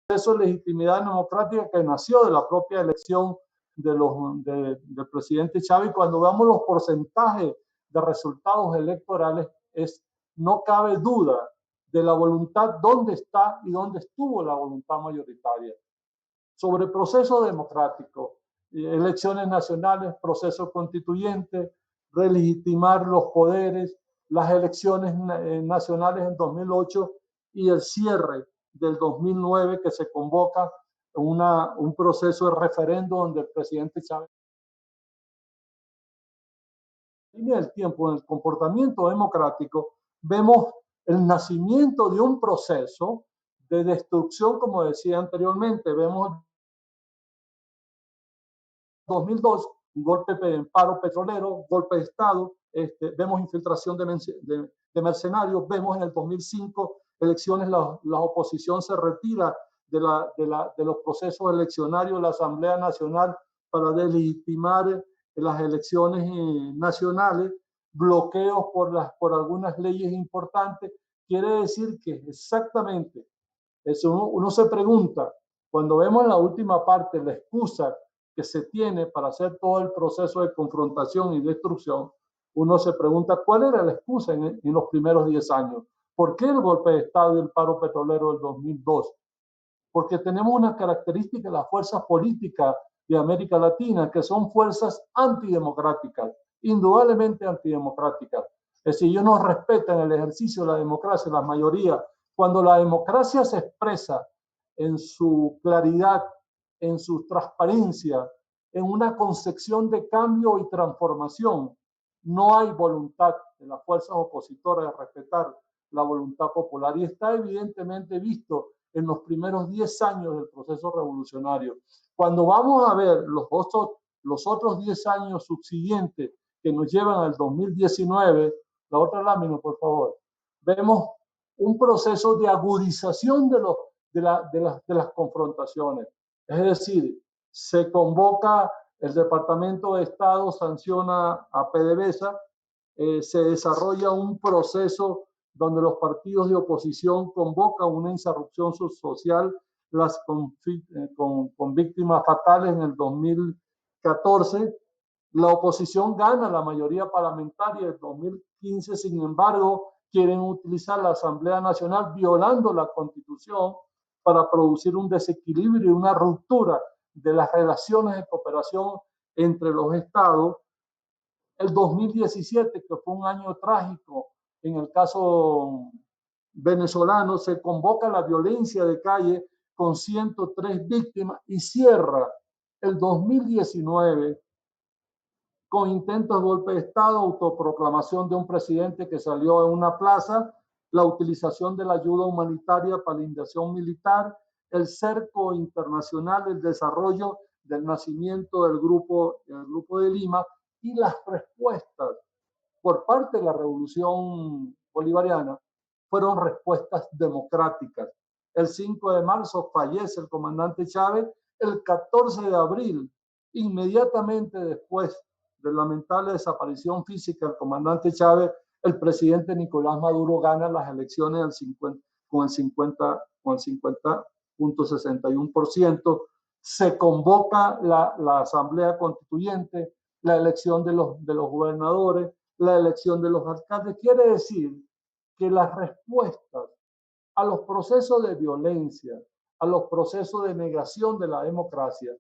proceso de legitimidad democrática que nació de la propia elección del presidente Chávez. Cuando veamos los porcentajes de resultados electorales, no cabe duda de la voluntad, dónde está y dónde estuvo la voluntad mayoritaria. Sobre el proceso democrático, elecciones nacionales, proceso constituyente, relegitimar los poderes, las elecciones nacionales en 2008 y el cierre del 2009 que se convoca un proceso de referendo donde el presidente Chávez en línea del tiempo, en el comportamiento democrático, vemos el nacimiento de un proceso de destrucción, como decía anteriormente. Vemos 2002, un golpe de paro petrolero, golpe de Estado, vemos infiltración de mercenarios, vemos en el 2005 elecciones, la oposición se retira de los procesos eleccionarios de la Asamblea Nacional para delegitimar las elecciones nacionales, bloqueos por algunas leyes importantes. Quiere decir que exactamente eso uno se pregunta, cuando vemos en la última parte la excusa que se tiene para hacer todo el proceso de confrontación y destrucción, uno se pregunta cuál era la excusa en los primeros 10 años. ¿Por qué el golpe de Estado y el paro petrolero del 2002? Porque tenemos una característica de las fuerzas políticas de América Latina, que son fuerzas antidemocráticas, indudablemente antidemocráticas. Es decir, ellos no respetan el ejercicio de la democracia, la mayoría. Cuando la democracia se expresa en su claridad, en su transparencia, en una concepción de cambio y transformación, no hay voluntad de las fuerzas opositoras de respetar la voluntad popular, y está evidentemente visto en los primeros 10 años del proceso revolucionario. Cuando vamos a ver los otros 10 años subsiguientes que nos llevan al 2019, la otra lámina, por favor, vemos un proceso de agudización de las confrontaciones. Es decir, se convoca, el Departamento de Estado sanciona a PDVSA, se desarrolla un proceso donde los partidos de oposición convocan una insurrección social con víctimas fatales en el 2014. La oposición gana la mayoría parlamentaria del 2015, sin embargo, quieren utilizar la Asamblea Nacional violando la Constitución para producir un desequilibrio y una ruptura de las relaciones de cooperación entre los estados. El 2017, que fue un año trágico en el caso venezolano, se convoca la violencia de calle con 103 víctimas y cierra el 2019 con intentos de golpe de Estado, autoproclamación de un presidente que salió en una plaza, la utilización de la ayuda humanitaria para la invasión militar, el cerco internacional, el desarrollo del nacimiento del grupo de Lima y las respuestas por parte de la revolución bolivariana fueron respuestas democráticas. El 5 de marzo fallece el comandante Chávez, el 14 de abril, inmediatamente después de la lamentable desaparición física del comandante Chávez, el presidente Nicolás Maduro gana las elecciones con el 50.61%. Se convoca la Asamblea Constituyente, la elección de los gobernadores, la elección de los alcaldes. Quiere decir que las respuestas a los procesos de violencia, a los procesos de negación de la democracia,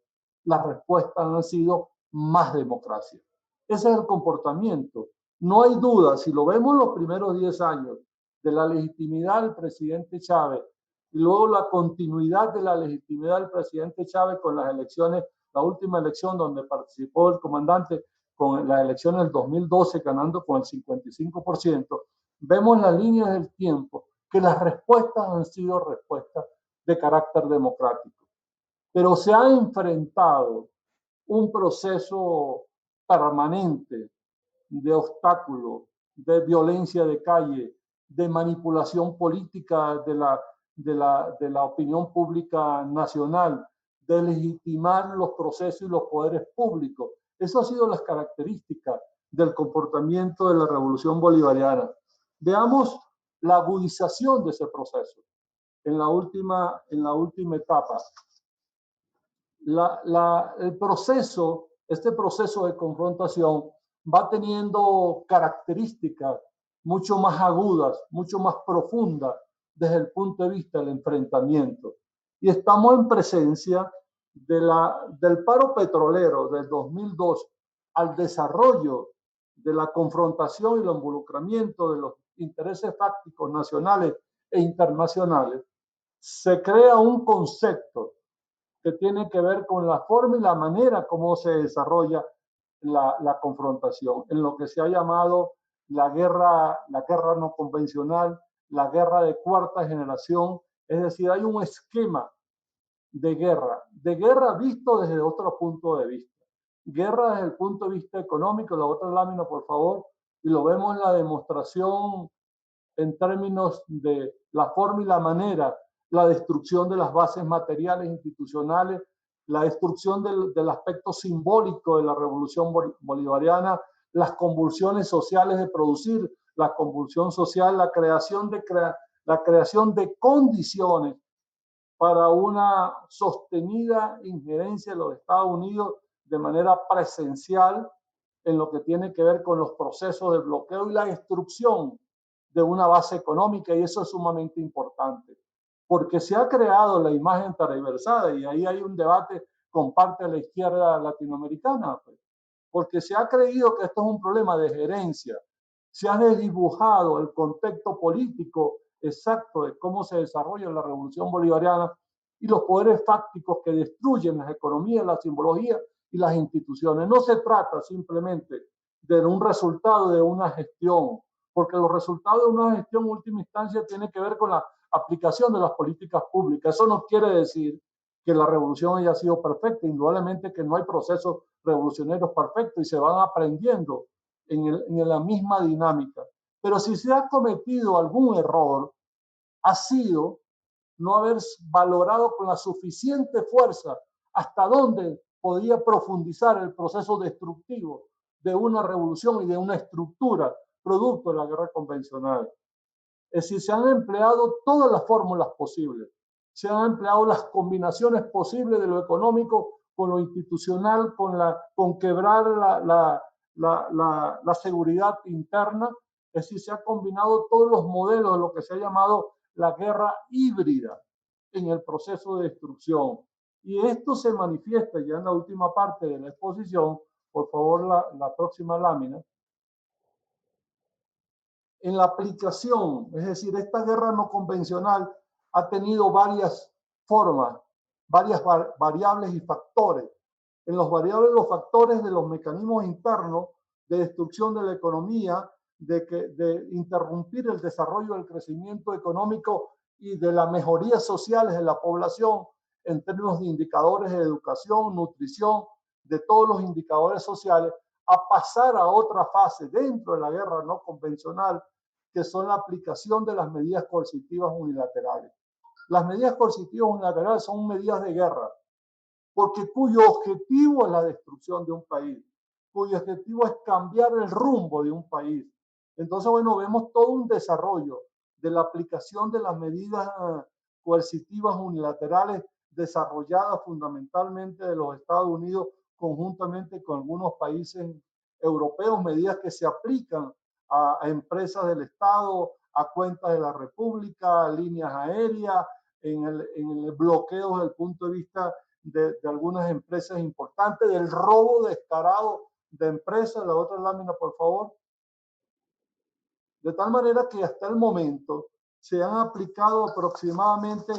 las respuestas han sido más democracia. Ese es el comportamiento. No hay duda, si lo vemos en los primeros 10 años de la legitimidad del presidente Chávez y luego la continuidad de la legitimidad del presidente Chávez con las elecciones, la última elección donde participó el comandante con las elecciones del 2012 ganando con el 55%, vemos las líneas del tiempo que las respuestas han sido respuestas de carácter democrático. Pero se ha enfrentado un proceso permanente de obstáculos, de violencia de calle, de manipulación política de la opinión pública nacional, de legitimar los procesos y los poderes públicos. Eso ha sido las características del comportamiento de la revolución bolivariana. Veamos la agudización de ese proceso. en la última etapa. Este proceso de confrontación va teniendo características mucho más agudas, mucho más profundas desde el punto de vista del enfrentamiento. Y estamos en presencia del paro petrolero del 2002 al desarrollo de la confrontación y el involucramiento de los intereses fácticos nacionales e internacionales. Se crea un concepto que tiene que ver con la forma y la manera como se desarrolla la confrontación, en lo que se ha llamado la guerra no convencional, la guerra de cuarta generación. Es decir, hay un esquema de guerra visto desde otro punto de vista. Guerra desde el punto de vista económico, la otra lámina, por favor, y lo vemos en la demostración en términos de la forma y la manera, la destrucción de las bases materiales institucionales, la destrucción del aspecto simbólico de la revolución bolivariana, las convulsiones sociales de producir, la convulsión social, la creación de condiciones para una sostenida injerencia de los Estados Unidos de manera presencial en lo que tiene que ver con los procesos de bloqueo y la destrucción de una base económica, y eso es sumamente importante, porque se ha creado la imagen tergiversada, y ahí hay un debate con parte de la izquierda latinoamericana, porque se ha creído que esto es un problema de gerencia, se ha desdibujado el contexto político exacto de cómo se desarrolla la revolución bolivariana y los poderes fácticos que destruyen las economías, la simbología y las instituciones. No se trata simplemente de un resultado de una gestión, porque los resultados de una gestión en última instancia tienen que ver con la aplicación de las políticas públicas. Eso no quiere decir que la revolución haya sido perfecta, indudablemente que no hay procesos revolucionarios perfectos y se van aprendiendo en la misma dinámica. Pero si se ha cometido algún error, ha sido no haber valorado con la suficiente fuerza hasta dónde podía profundizar el proceso destructivo de una revolución y de una estructura producto de la guerra convencional. Es decir, se han empleado todas las fórmulas posibles, se han empleado las combinaciones posibles de lo económico con lo institucional, con quebrar la seguridad interna. Es decir, se han combinado todos los modelos de lo que se ha llamado la guerra híbrida en el proceso de destrucción. Y esto se manifiesta ya en la última parte de la exposición, por favor la próxima lámina, en la aplicación. Es decir, esta guerra no convencional ha tenido varias formas, varias variables y factores. En los variables, los factores de los mecanismos internos de destrucción de la economía, de interrumpir el desarrollo del crecimiento económico y de las mejorías sociales de la población en términos de indicadores de educación, nutrición, de todos los indicadores sociales, a pasar a otra fase dentro de la guerra no convencional, que son la aplicación de las medidas coercitivas unilaterales. Las medidas coercitivas unilaterales son medidas de guerra, porque cuyo objetivo es la destrucción de un país, cuyo objetivo es cambiar el rumbo de un país. Entonces, bueno, vemos todo un desarrollo de la aplicación de las medidas coercitivas unilaterales desarrolladas fundamentalmente de los Estados Unidos conjuntamente con algunos países europeos, medidas que se aplican a empresas del Estado, a cuentas de la República, a líneas aéreas, en el bloqueo desde el punto de vista de algunas empresas importantes, del robo descarado de empresas. La otra lámina, por favor. De tal manera que hasta el momento se han aplicado aproximadamente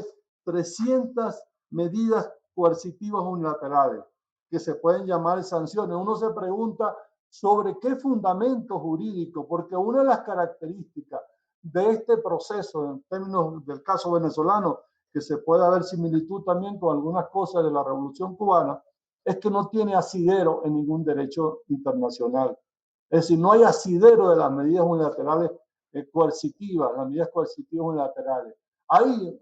300 medidas coercitivas unilaterales, que se pueden llamar sanciones. Uno se pregunta sobre qué fundamento jurídico, porque una de las características de este proceso, en términos del caso venezolano, que se puede ver similitud también con algunas cosas de la Revolución Cubana, es que no tiene asidero en ningún derecho internacional. Es decir, no hay asidero de las medidas unilaterales coercitivas, las medidas coercitivas unilaterales. Hay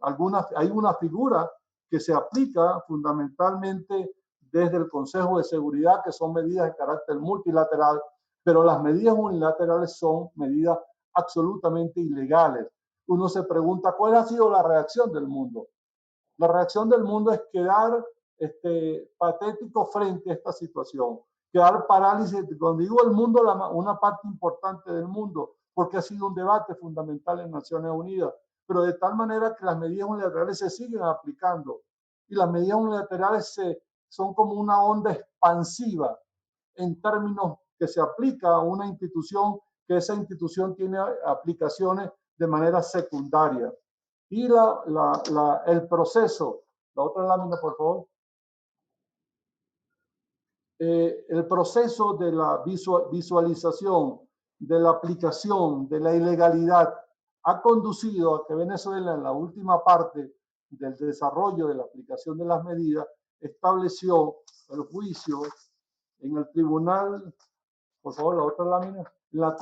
una figura que se aplica fundamentalmente desde el Consejo de Seguridad, que son medidas de carácter multilateral, pero las medidas unilaterales son medidas absolutamente ilegales, uno se pregunta cuál ha sido la reacción del mundo. La reacción del mundo es quedar patético frente a esta situación, quedar parálisis. Cuando digo el mundo, una parte importante del mundo, porque ha sido un debate fundamental en Naciones Unidas, pero de tal manera que las medidas unilaterales se siguen aplicando y las medidas unilaterales son como una onda expansiva en términos que se aplica a una institución, que esa institución tiene aplicaciones de manera secundaria. Y el proceso, la otra lámina, por favor. El proceso de la visualización, de la aplicación, de la ilegalidad, ha conducido a que Venezuela, en la última parte del desarrollo de la aplicación de las medidas, estableció el juicio en el tribunal, por favor, la otra lámina, en la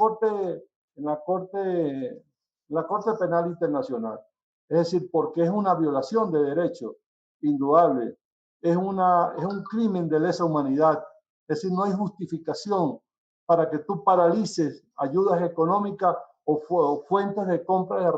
Corte Penal Internacional. Es decir, porque es una violación de derechos, indudable. Es un crimen de lesa humanidad. Es decir, no hay justificación para que tú paralices ayudas económicas o fuentes de compra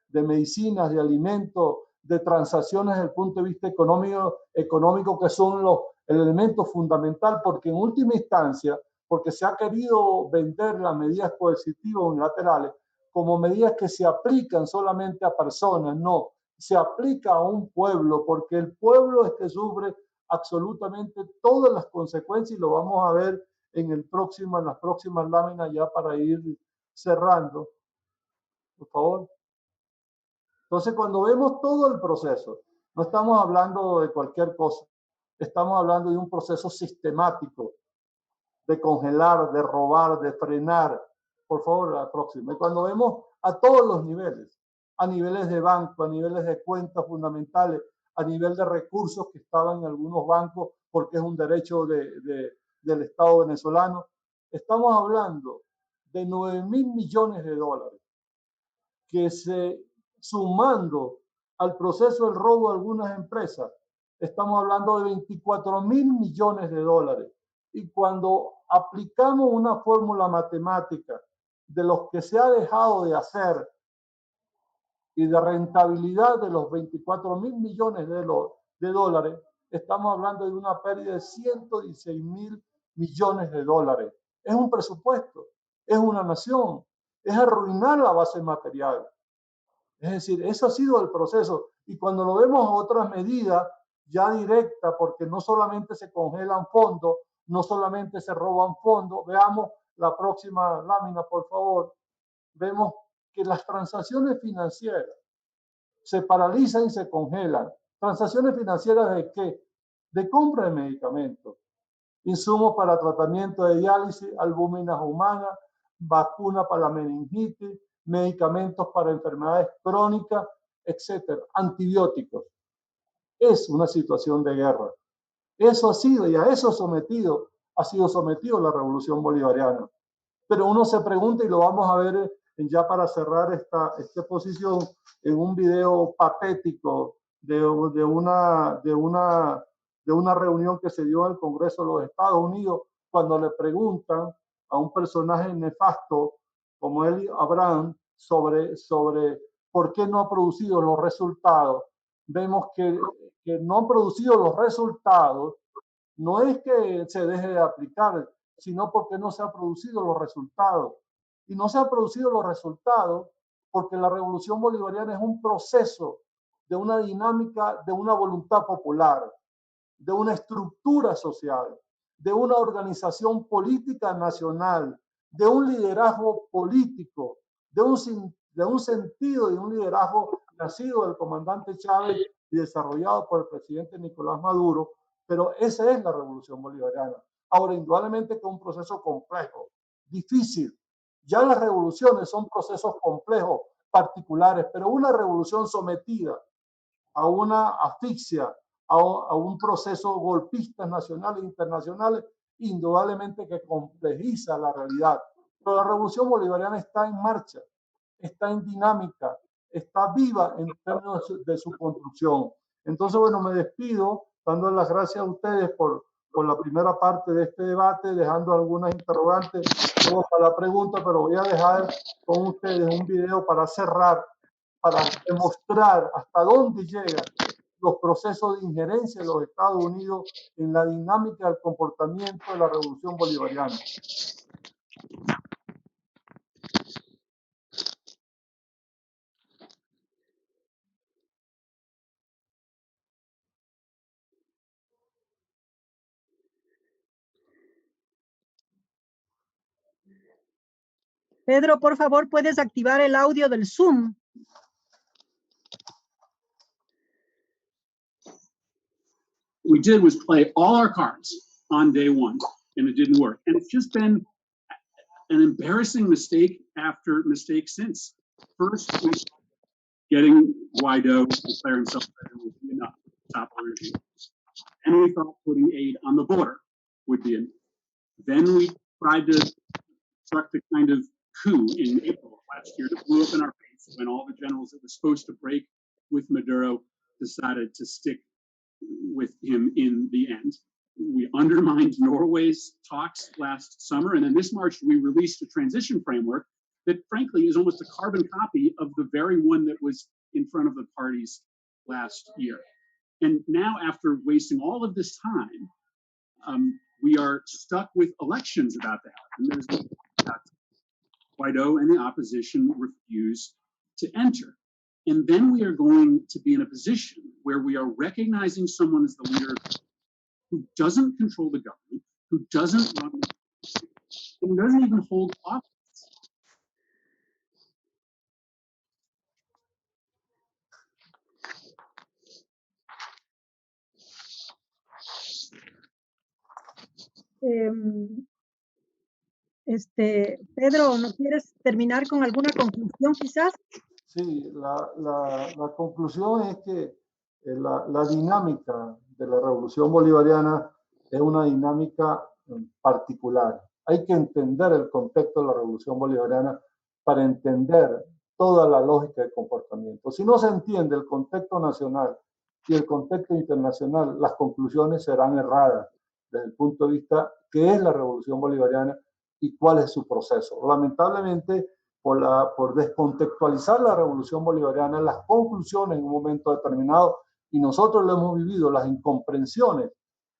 de medicinas, de alimentos, de transacciones desde el punto de vista económico que son el elemento fundamental, porque en última instancia, porque se ha querido vender las medidas coercitivas unilaterales como medidas que se aplican solamente a personas. No, se aplica a un pueblo, porque el pueblo es que sufre absolutamente todas las consecuencias, y lo vamos a ver en las próximas láminas, ya para ir cerrando, por favor. Entonces, cuando vemos todo el proceso, no estamos hablando de cualquier cosa, estamos hablando de un proceso sistemático de congelar, de robar, de frenar. Por favor, la próxima. Y cuando vemos a todos los niveles, a niveles de banco, a niveles de cuentas fundamentales, a nivel de recursos que estaban en algunos bancos, porque es un derecho del Estado venezolano, estamos hablando de 9.000 millones de dólares que sumando al proceso del robo de algunas empresas, estamos hablando de 24.000 millones de dólares. Y cuando aplicamos una fórmula matemática de los que se ha dejado de hacer y de rentabilidad de los 24.000 millones de dólares, estamos hablando de una pérdida de 116.000 millones de dólares. Es un presupuesto, es una nación, es arruinar la base material. Es decir, eso ha sido el proceso. Y cuando lo vemos a otras medidas ya directas, porque no solamente se congelan fondos, no solamente se roban fondos, veamos la próxima lámina, por favor. Vemos que las transacciones financieras se paralizan y se congelan. ¿Transacciones financieras de qué? De compra de medicamentos, insumos para tratamiento de diálisis, albúminas humanas, vacuna para la meningitis, medicamentos para enfermedades crónicas, etcétera, antibióticos. Es una situación de guerra. Eso ha sido, y a eso ha sido sometido la revolución bolivariana. Pero uno se pregunta, y lo vamos a ver ya para cerrar esta exposición, en un video patético de una reunión que se dio en el Congreso de los Estados Unidos, cuando le preguntan a un personaje nefasto como Eli Abraham sobre por qué no ha producido los resultados. Vemos que no han producido los resultados, no es que se deje de aplicar, sino porque no se han producido los resultados. Y no se han producido los resultados porque la revolución bolivariana es un proceso de una dinámica, de una voluntad popular, de una estructura social, de una organización política nacional, de un liderazgo político, de un sentido y un liderazgo nacido del comandante Chávez y desarrollado por el presidente Nicolás Maduro. Pero esa es la revolución bolivariana. Ahora, indudablemente que es un proceso complejo, difícil. Ya las revoluciones son procesos complejos, particulares, pero una revolución sometida a una asfixia, a un proceso golpista nacionales e internacionales, indudablemente que complejiza la realidad. Pero la revolución bolivariana está en marcha, está en dinámica, está viva en términos de su construcción. Entonces, bueno, me despido dando las gracias a ustedes por la primera parte de este debate, dejando algunas interrogantes luego para la pregunta, pero voy a dejar con ustedes un video para cerrar para demostrar hasta dónde llegan los procesos de injerencia de los Estados Unidos en la dinámica del comportamiento de la revolución bolivariana. Pedro, por favor, ¿puedes activar el audio del Zoom? We did was play all our cards on day one, and it didn't work. And it's just been an embarrassing mistake after mistake since. First, we getting Guaido declare himself president would be enough to topple the regime. And we thought putting aid on the border would be enough. Then we tried to construct a kind of coup in April of last year that blew up in our face when all the generals that were supposed to break with Maduro decided to stick with him in the end. We undermined Norway's talks last summer, and then this March we released a transition framework that frankly is almost a carbon copy of the very one that was in front of the parties last year. And now, after wasting all of this time, we are stuck with elections about to happen. There's Guaido and the opposition refuse to enter. And then we are going to be in a position where we are recognizing someone as the leader who doesn't control the government, who doesn't run, who doesn't even hold office. Pedro, ¿no quieres terminar con alguna conclusión quizás? Sí, la conclusión es que la dinámica de la revolución bolivariana es una dinámica particular. Hay que entender el contexto de la revolución bolivariana para entender toda la lógica de comportamiento. Si no se entiende el contexto nacional y el contexto internacional, las conclusiones serán erradas desde el punto de vista qué es la revolución bolivariana y cuál es su proceso. Lamentablemente, por descontextualizar la revolución bolivariana, las conclusiones en un momento determinado, y nosotros lo hemos vivido, las incomprensiones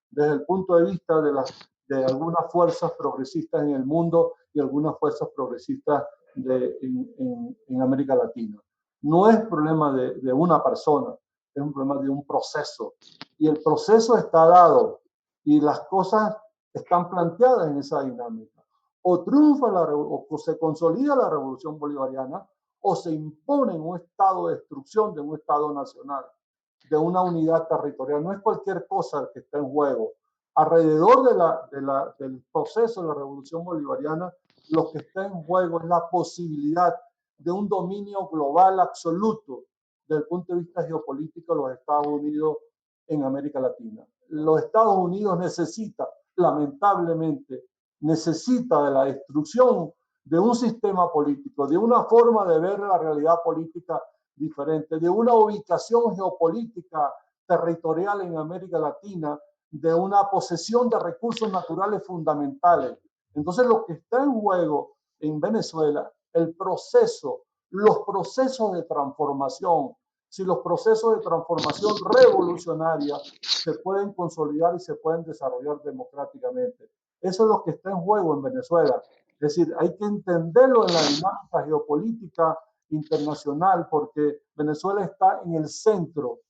desde el punto de vista de algunas fuerzas progresistas en el mundo y algunas fuerzas progresistas en América Latina. No es problema de una persona, es un problema de un proceso. Y el proceso está dado y las cosas están planteadas en esa dinámica. O triunfa o se consolida la revolución bolivariana o se impone un estado de destrucción de un estado nacional, de una unidad territorial. No es cualquier cosa que está en juego. Alrededor del proceso de la revolución bolivariana, lo que está en juego es la posibilidad de un dominio global absoluto desde el punto de vista geopolítico de los Estados Unidos en América Latina. Los Estados Unidos lamentablemente, necesita de la destrucción de un sistema político, de una forma de ver la realidad política diferente, de una ubicación geopolítica territorial en América Latina, de una posesión de recursos naturales fundamentales. Entonces, lo que está en juego en Venezuela, los procesos de transformación, si los procesos de transformación revolucionaria se pueden consolidar y se pueden desarrollar democráticamente. Eso es lo que está en juego en Venezuela. Es decir, hay que entenderlo en la dinámica geopolítica internacional porque Venezuela está en el centro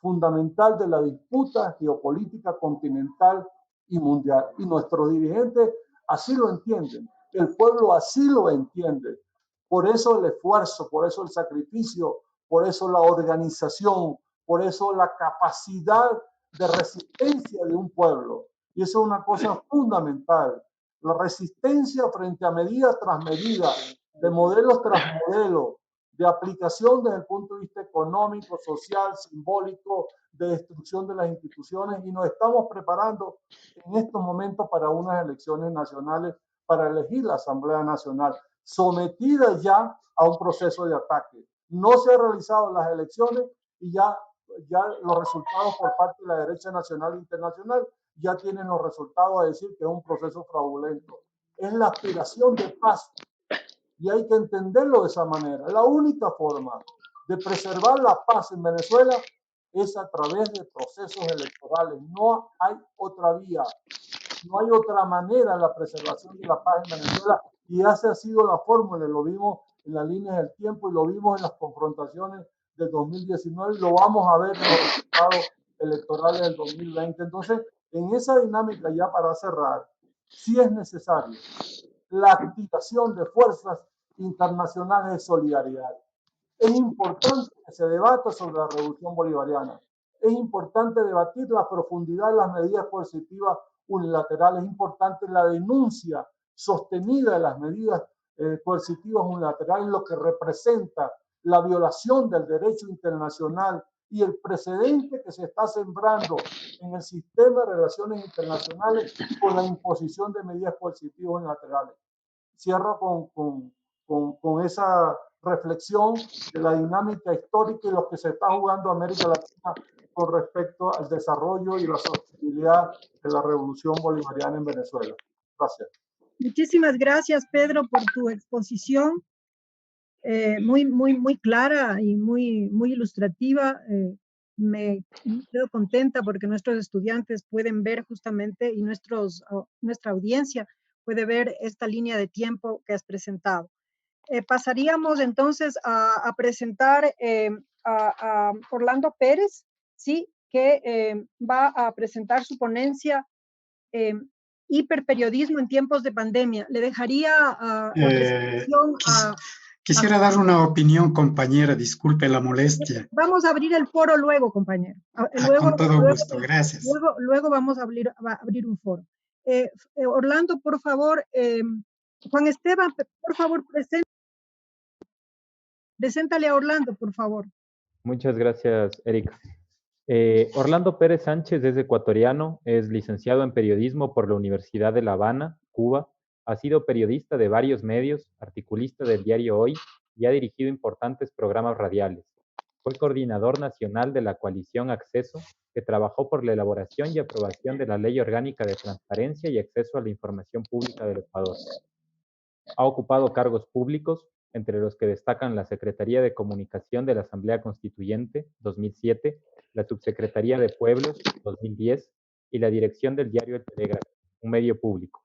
fundamental de la disputa geopolítica continental y mundial. Y nuestros dirigentes así lo entienden. El pueblo así lo entiende. Por eso el esfuerzo, por eso el sacrificio, por eso la organización, por eso la capacidad de resistencia de un pueblo. Y eso es una cosa fundamental. La resistencia frente a medida tras medida, de modelos tras modelo, de aplicación desde el punto de vista económico, social, simbólico, de destrucción de las instituciones. Y nos estamos preparando en estos momentos para unas elecciones nacionales, para elegir la Asamblea Nacional, sometida ya a un proceso de ataque. No se han realizado las elecciones y ya los resultados por parte de la derecha nacional e internacional ya tienen los resultados a decir que es un proceso fraudulento. Es la aspiración de paz y hay que entenderlo de esa manera. La única forma de preservar la paz en Venezuela es a través de procesos electorales. No hay otra vía, no hay otra manera de la preservación de la paz en Venezuela, y esa ha sido la fórmula. Lo vimos en las líneas del tiempo y lo vimos en las confrontaciones del 2019 y lo vamos a ver en los resultados electorales del 2020. Entonces, en esa dinámica, ya para cerrar, sí es necesario la activación de fuerzas internacionales de solidaridad. Es importante que se debata sobre la revolución bolivariana. Es importante debatir la profundidad de las medidas coercitivas unilaterales. Es importante la denuncia sostenida de las medidas coercitivas unilaterales, lo que representa la violación del derecho internacional y el precedente que se está sembrando en el sistema de relaciones internacionales con la imposición de medidas coercitivas unilaterales. Cierro con esa reflexión de la dinámica histórica y lo que se está jugando América Latina con respecto al desarrollo y la sostenibilidad de la revolución bolivariana en Venezuela. Gracias. Muchísimas gracias, Pedro, por tu exposición muy clara y muy ilustrativa. Me quedo contenta porque nuestros estudiantes pueden ver justamente y nuestra audiencia puede ver esta línea de tiempo que has presentado. Pasaríamos entonces a presentar a Orlando Pérez, ¿sí? Que va a presentar su ponencia Hiperperiodismo en tiempos de pandemia. Le dejaría la presentación Quisiera dar una opinión, compañera, disculpe la molestia. Vamos a abrir el foro luego, compañero. Con todo gusto, gracias. Luego vamos a abrir un foro. Orlando, por favor, Juan Esteban, por favor, preséntale a Orlando, por favor. Muchas gracias, Erika. Orlando Pérez Sánchez es ecuatoriano, es licenciado en periodismo por la Universidad de La Habana, Cuba. Ha sido periodista de varios medios, articulista del diario Hoy y ha dirigido importantes programas radiales. Fue coordinador nacional de la coalición Acceso, que trabajó por la elaboración y aprobación de la Ley Orgánica de Transparencia y Acceso a la Información Pública del Ecuador. Ha ocupado cargos públicos, entre los que destacan la Secretaría de Comunicación de la Asamblea Constituyente, 2007, la Subsecretaría de Pueblos, 2010, y la dirección del diario El Telégrafo, un medio público.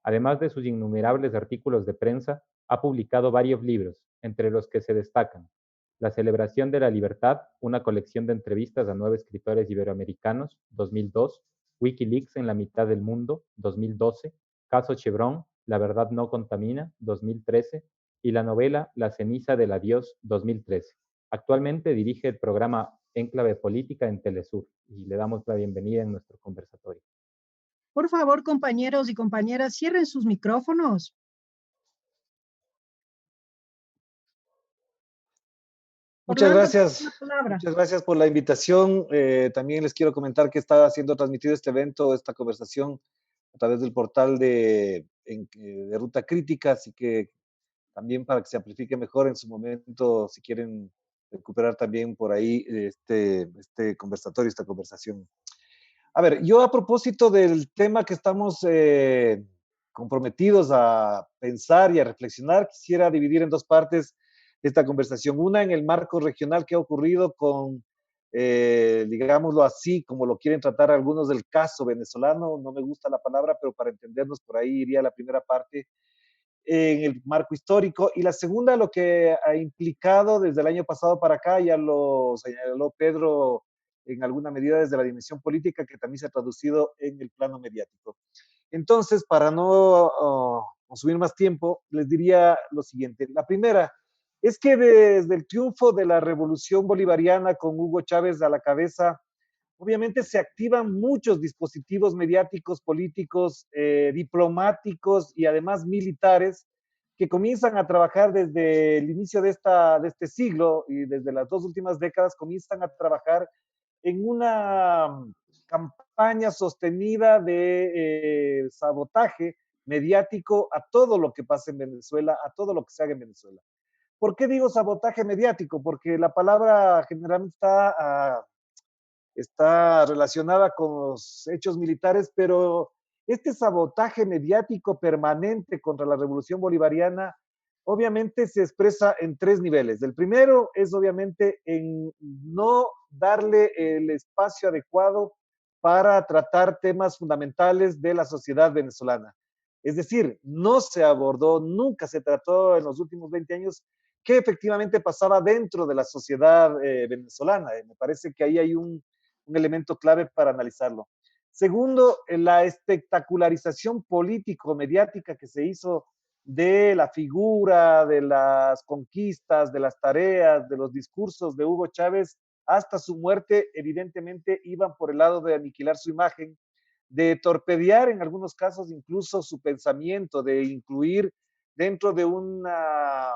Además de sus innumerables artículos de prensa, ha publicado varios libros, entre los que se destacan La Celebración de la Libertad, una colección de entrevistas a 9 escritores iberoamericanos, 2002, Wikileaks en la mitad del mundo, 2012, Caso Chevron, La verdad no contamina, 2013, y la novela La ceniza del adiós, 2013. Actualmente dirige el programa Enclave Política en Telesur y le damos la bienvenida en nuestro conversatorio. Por favor, compañeros y compañeras, cierren sus micrófonos. Muchas gracias por la invitación. También les quiero comentar que está siendo transmitido este evento, esta conversación, a través del portal de Ruta Crítica, así que también para que se amplifique mejor en su momento, si quieren recuperar también por ahí este conversatorio, esta conversación. A ver, yo a propósito del tema que estamos comprometidos a pensar y a reflexionar, quisiera dividir en dos partes esta conversación. Una en el marco regional que ha ocurrido con, digámoslo así, como lo quieren tratar algunos del caso venezolano, no me gusta la palabra, pero para entendernos por ahí iría la primera parte, en el marco histórico, y la segunda lo que ha implicado desde el año pasado para acá, ya lo señaló Pedro en alguna medida desde la dimensión política, que también se ha traducido en el plano mediático. Entonces, para no consumir más tiempo, les diría lo siguiente. La primera es que desde el triunfo de la revolución bolivariana con Hugo Chávez a la cabeza, obviamente se activan muchos dispositivos mediáticos, políticos, diplomáticos y además militares que comienzan a trabajar desde el inicio de este siglo y desde las 2 últimas décadas, comienzan a trabajar en una campaña sostenida de sabotaje mediático a todo lo que pasa en Venezuela, a todo lo que se haga en Venezuela. ¿Por qué digo sabotaje mediático? Porque la palabra generalmente está relacionada con los hechos militares, pero este sabotaje mediático permanente contra la revolución bolivariana obviamente se expresa en tres niveles. El primero es obviamente en no darle el espacio adecuado para tratar temas fundamentales de la sociedad venezolana. Es decir, no se abordó, nunca se trató en los últimos 20 años qué efectivamente pasaba dentro de la sociedad venezolana. Me parece que ahí hay un elemento clave para analizarlo. Segundo, la espectacularización político-mediática que se hizo de la figura, de las conquistas, de las tareas, de los discursos de Hugo Chávez hasta su muerte, evidentemente iban por el lado de aniquilar su imagen, de torpedear en algunos casos incluso su pensamiento, de incluir dentro de una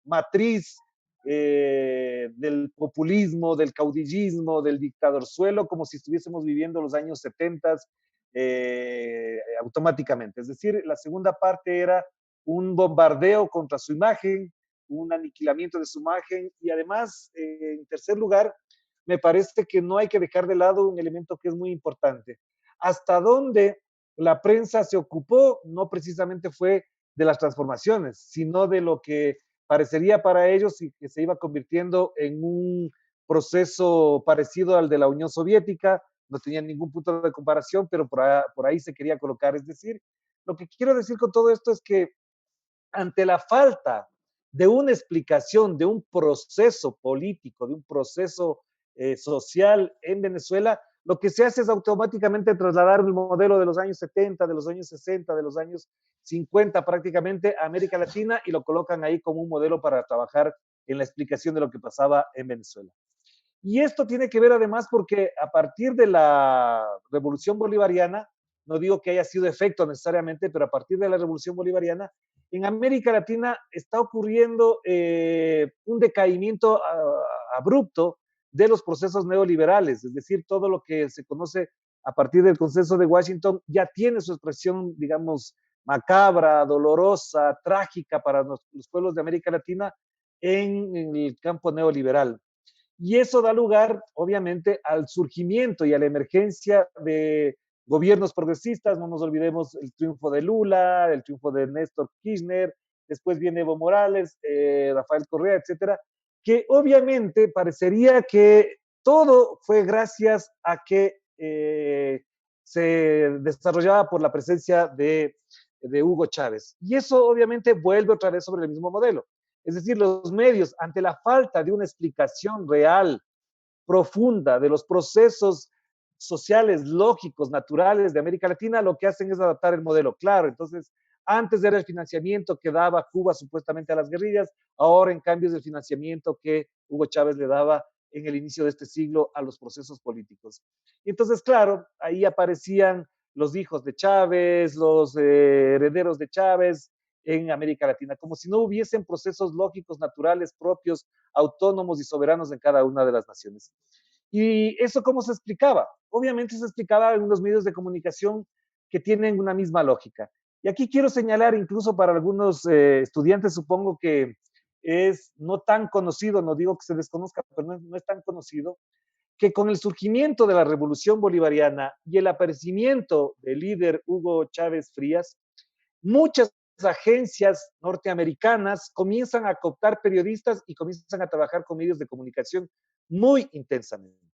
matriz del populismo, del caudillismo, del dictadorzuelo, como si estuviésemos viviendo los años 70 automáticamente. Es decir, la segunda parte era un bombardeo contra su imagen, un aniquilamiento de su imagen y además, en tercer lugar, me parece que no hay que dejar de lado un elemento que es muy importante. Hasta dónde la prensa se ocupó no precisamente fue de las transformaciones, sino de lo que parecería para ellos y que se iba convirtiendo en un proceso parecido al de la Unión Soviética, no tenían ningún punto de comparación, pero por ahí se quería colocar. Es decir, lo que quiero decir con todo esto es que ante la falta de una explicación, de un proceso político, de un proceso social en Venezuela, lo que se hace es automáticamente trasladar el modelo de los años 70, de los años 60, de los años 50 prácticamente a América Latina y lo colocan ahí como un modelo para trabajar en la explicación de lo que pasaba en Venezuela. Y esto tiene que ver además porque a partir de la Revolución Bolivariana, no digo que haya sido efecto necesariamente, pero a partir de la Revolución Bolivariana, en América Latina está ocurriendo un decaimiento abrupto de los procesos neoliberales, es decir, todo lo que se conoce a partir del Consenso de Washington ya tiene su expresión, digamos, macabra, dolorosa, trágica para los pueblos de América Latina en el campo neoliberal. Y eso da lugar, obviamente, al surgimiento y a la emergencia de gobiernos progresistas. No nos olvidemos el triunfo de Lula, el triunfo de Néstor Kirchner, después viene Evo Morales, Rafael Correa, etcétera, que obviamente parecería que todo fue gracias a que se desarrollaba por la presencia de Hugo Chávez. Y eso obviamente vuelve otra vez sobre el mismo modelo. Es decir, los medios, ante la falta de una explicación real, profunda, de los procesos sociales, lógicos, naturales de América Latina, lo que hacen es adaptar el modelo. Claro, entonces, antes era el financiamiento que daba Cuba supuestamente a las guerrillas, ahora en cambio es el financiamiento que Hugo Chávez le daba en el inicio de este siglo a los procesos políticos. Y entonces, claro, ahí aparecían los hijos de Chávez, los herederos de Chávez, en América Latina, como si no hubiesen procesos lógicos, naturales, propios, autónomos y soberanos en cada una de las naciones. ¿Y eso cómo se explicaba? Obviamente se explicaba en unos medios de comunicación que tienen una misma lógica. Y aquí quiero señalar, incluso para algunos estudiantes, supongo que es no tan conocido, no digo que se desconozca, pero no es tan conocido, que con el surgimiento de la Revolución Bolivariana y el aparecimiento del líder Hugo Chávez Frías, muchas agencias norteamericanas comienzan a cooptar periodistas y comienzan a trabajar con medios de comunicación muy intensamente.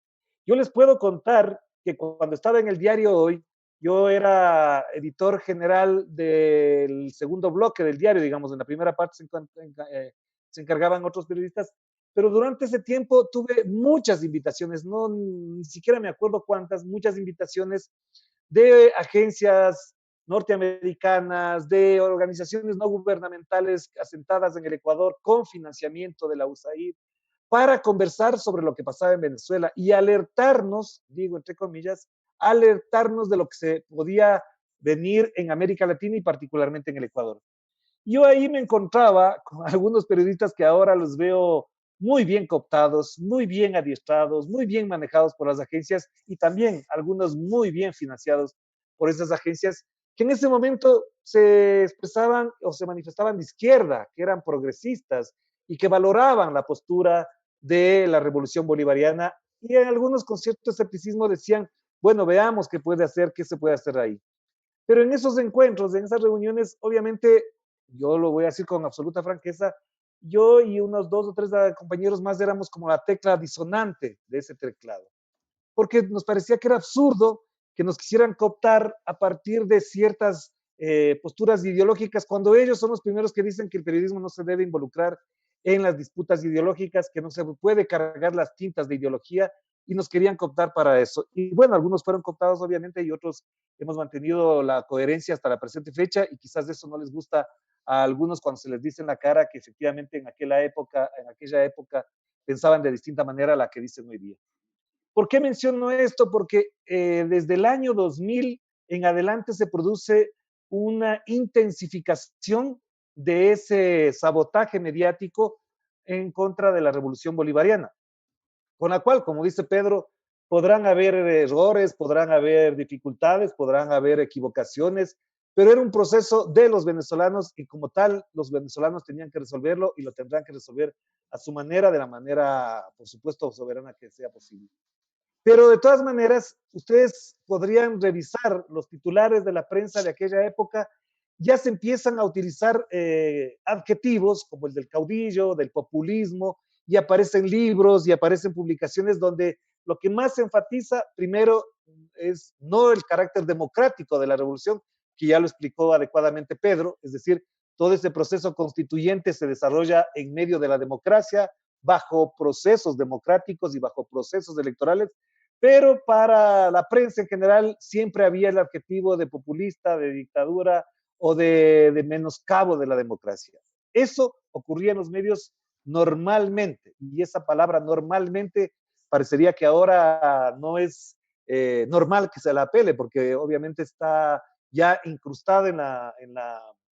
Yo les puedo contar que cuando estaba en el diario Hoy, yo era editor general del segundo bloque del diario, digamos, en la primera parte se encargaban otros periodistas, pero durante ese tiempo tuve muchas invitaciones, no, ni siquiera me acuerdo cuántas, muchas invitaciones de agencias norteamericanas, de organizaciones no gubernamentales asentadas en el Ecuador con financiamiento de la USAID, para conversar sobre lo que pasaba en Venezuela y alertarnos, digo entre comillas, alertarnos de lo que se podía venir en América Latina y particularmente en el Ecuador. Yo ahí me encontraba con algunos periodistas que ahora los veo muy bien cooptados, muy bien adiestrados, muy bien manejados por las agencias y también algunos muy bien financiados por esas agencias que en ese momento se expresaban o se manifestaban de izquierda, que eran progresistas y que valoraban la postura de la revolución bolivariana y en algunos con cierto escepticismo decían, bueno, veamos qué puede hacer, qué se puede hacer ahí. Pero en esos encuentros, en esas reuniones, obviamente yo lo voy a decir con absoluta franqueza, yo y unos 2 o 3 compañeros más éramos como la tecla disonante de ese teclado, porque nos parecía que era absurdo que nos quisieran cooptar a partir de ciertas posturas ideológicas, cuando ellos son los primeros que dicen que el periodismo no se debe involucrar en las disputas ideológicas, que no se puede cargar las tintas de ideología, y nos querían cooptar para eso. Y bueno, algunos fueron cooptados obviamente y otros hemos mantenido la coherencia hasta la presente fecha, y quizás eso no les gusta a algunos cuando se les dice en la cara que efectivamente en aquella época pensaban de distinta manera a la que dicen hoy día. ¿Por qué menciono esto? Porque desde el año 2000 en adelante se produce una intensificación de ese sabotaje mediático en contra de la revolución bolivariana, con la cual, como dice Pedro, podrán haber errores, podrán haber dificultades, podrán haber equivocaciones, pero era un proceso de los venezolanos y como tal los venezolanos tenían que resolverlo y lo tendrán que resolver a su manera, de la manera, por supuesto, soberana que sea posible. Pero de todas maneras, ustedes podrían revisar los titulares de la prensa de aquella época, ya se empiezan a utilizar adjetivos como el del caudillo, del populismo, y aparecen libros y aparecen publicaciones donde lo que más se enfatiza primero es no el carácter democrático de la revolución, que ya lo explicó adecuadamente Pedro, es decir, todo ese proceso constituyente se desarrolla en medio de la democracia, bajo procesos democráticos y bajo procesos electorales, pero para la prensa en general siempre había el adjetivo de populista, de dictadura o de menoscabo de la democracia. Eso ocurría en los medios normalmente, y esa palabra normalmente parecería que ahora no es normal que se la apele, porque obviamente está ya incrustada en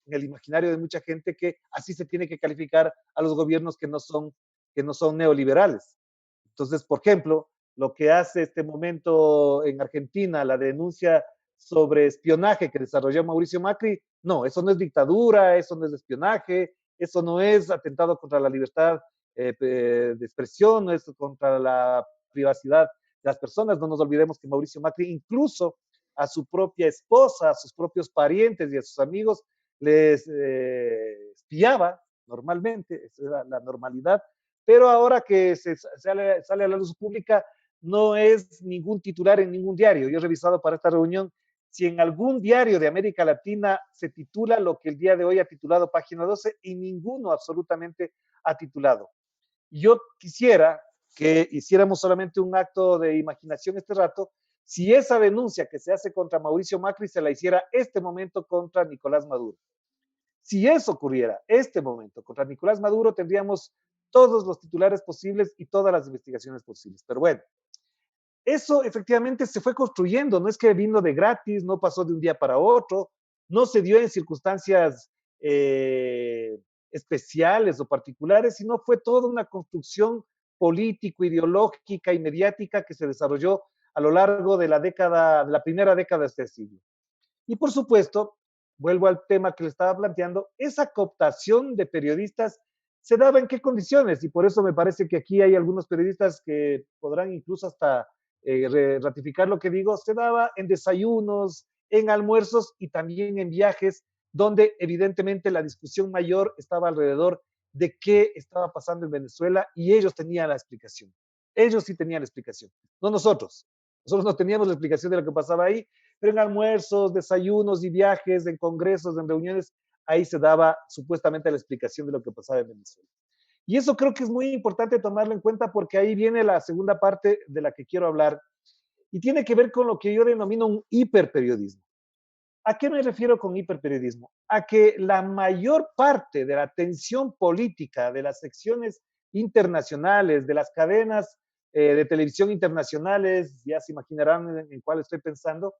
el imaginario de mucha gente que así se tiene que calificar a los gobiernos que no son neoliberales. Entonces, por ejemplo, lo que hace este momento en Argentina, la denuncia sobre espionaje que desarrolló Mauricio Macri, no, eso no es dictadura, eso no es espionaje, eso no es atentado contra la libertad de expresión, no es contra la privacidad de las personas. No nos olvidemos que Mauricio Macri incluso a su propia esposa, a sus propios parientes y a sus amigos les espiaba normalmente, esa era la normalidad, pero ahora que sale a la luz pública no es ningún titular en ningún diario. Yo he revisado para esta reunión si en algún diario de América Latina se titula lo que el día de hoy ha titulado Página 12, y ninguno absolutamente ha titulado. Yo quisiera que hiciéramos solamente un acto de imaginación este rato, si esa denuncia que se hace contra Mauricio Macri se la hiciera este momento contra Nicolás Maduro. Si eso ocurriera este momento contra Nicolás Maduro, tendríamos todos los titulares posibles y todas las investigaciones posibles. Pero bueno, eso efectivamente se fue construyendo, no es que vino de gratis, no pasó de un día para otro, no se dio en circunstancias especiales o particulares, sino fue toda una construcción político, ideológica y mediática que se desarrolló a lo largo de la primera década de este siglo. Y por supuesto, vuelvo al tema que le estaba planteando, esa cooptación de periodistas se daba en qué condiciones, y por eso me parece que aquí hay algunos periodistas que podrán incluso hasta ratificar lo que digo, se daba en desayunos, en almuerzos y también en viajes, donde evidentemente la discusión mayor estaba alrededor de qué estaba pasando en Venezuela, y ellos tenían la explicación. Ellos sí tenían la explicación, no nosotros. Nosotros no teníamos la explicación de lo que pasaba ahí, pero en almuerzos, desayunos y viajes, en congresos, en reuniones, ahí se daba supuestamente la explicación de lo que pasaba en Venezuela. Y eso creo que es muy importante tomarlo en cuenta, porque ahí viene la segunda parte de la que quiero hablar, y tiene que ver con lo que yo denomino un hiperperiodismo. ¿A qué me refiero con hiperperiodismo? A que la mayor parte de la atención política de las secciones internacionales, de las cadenas de televisión internacionales, ya se imaginarán en cuál estoy pensando,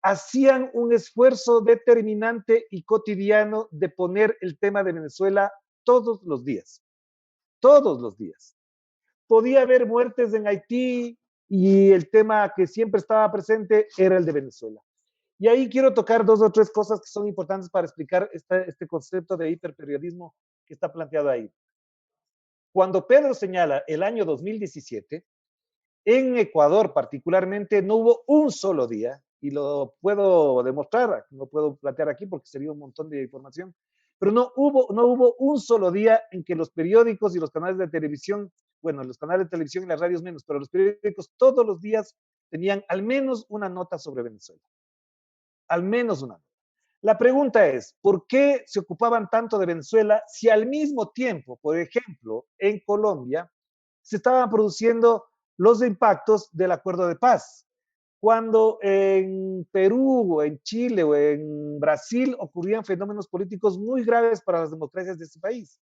hacían un esfuerzo determinante y cotidiano de poner el tema de Venezuela todos los días. Todos los días. Podía haber muertes en Haití y el tema que siempre estaba presente era el de Venezuela. Y ahí quiero tocar 2 o 3 cosas que son importantes para explicar este concepto de hiperperiodismo que está planteado ahí. Cuando Pedro señala el año 2017, en Ecuador particularmente no hubo un solo día, y lo puedo demostrar, no puedo plantear aquí porque sería un montón de información, Pero no hubo un solo día en que los periódicos y los canales de televisión, bueno, los canales de televisión y las radios menos, pero los periódicos todos los días tenían al menos una nota sobre Venezuela. Al menos una nota. La pregunta es, ¿por qué se ocupaban tanto de Venezuela si al mismo tiempo, por ejemplo, en Colombia, se estaban produciendo los impactos del acuerdo de paz? Cuando en Perú o en Chile o en Brasil ocurrían fenómenos políticos muy graves para las democracias de ese país.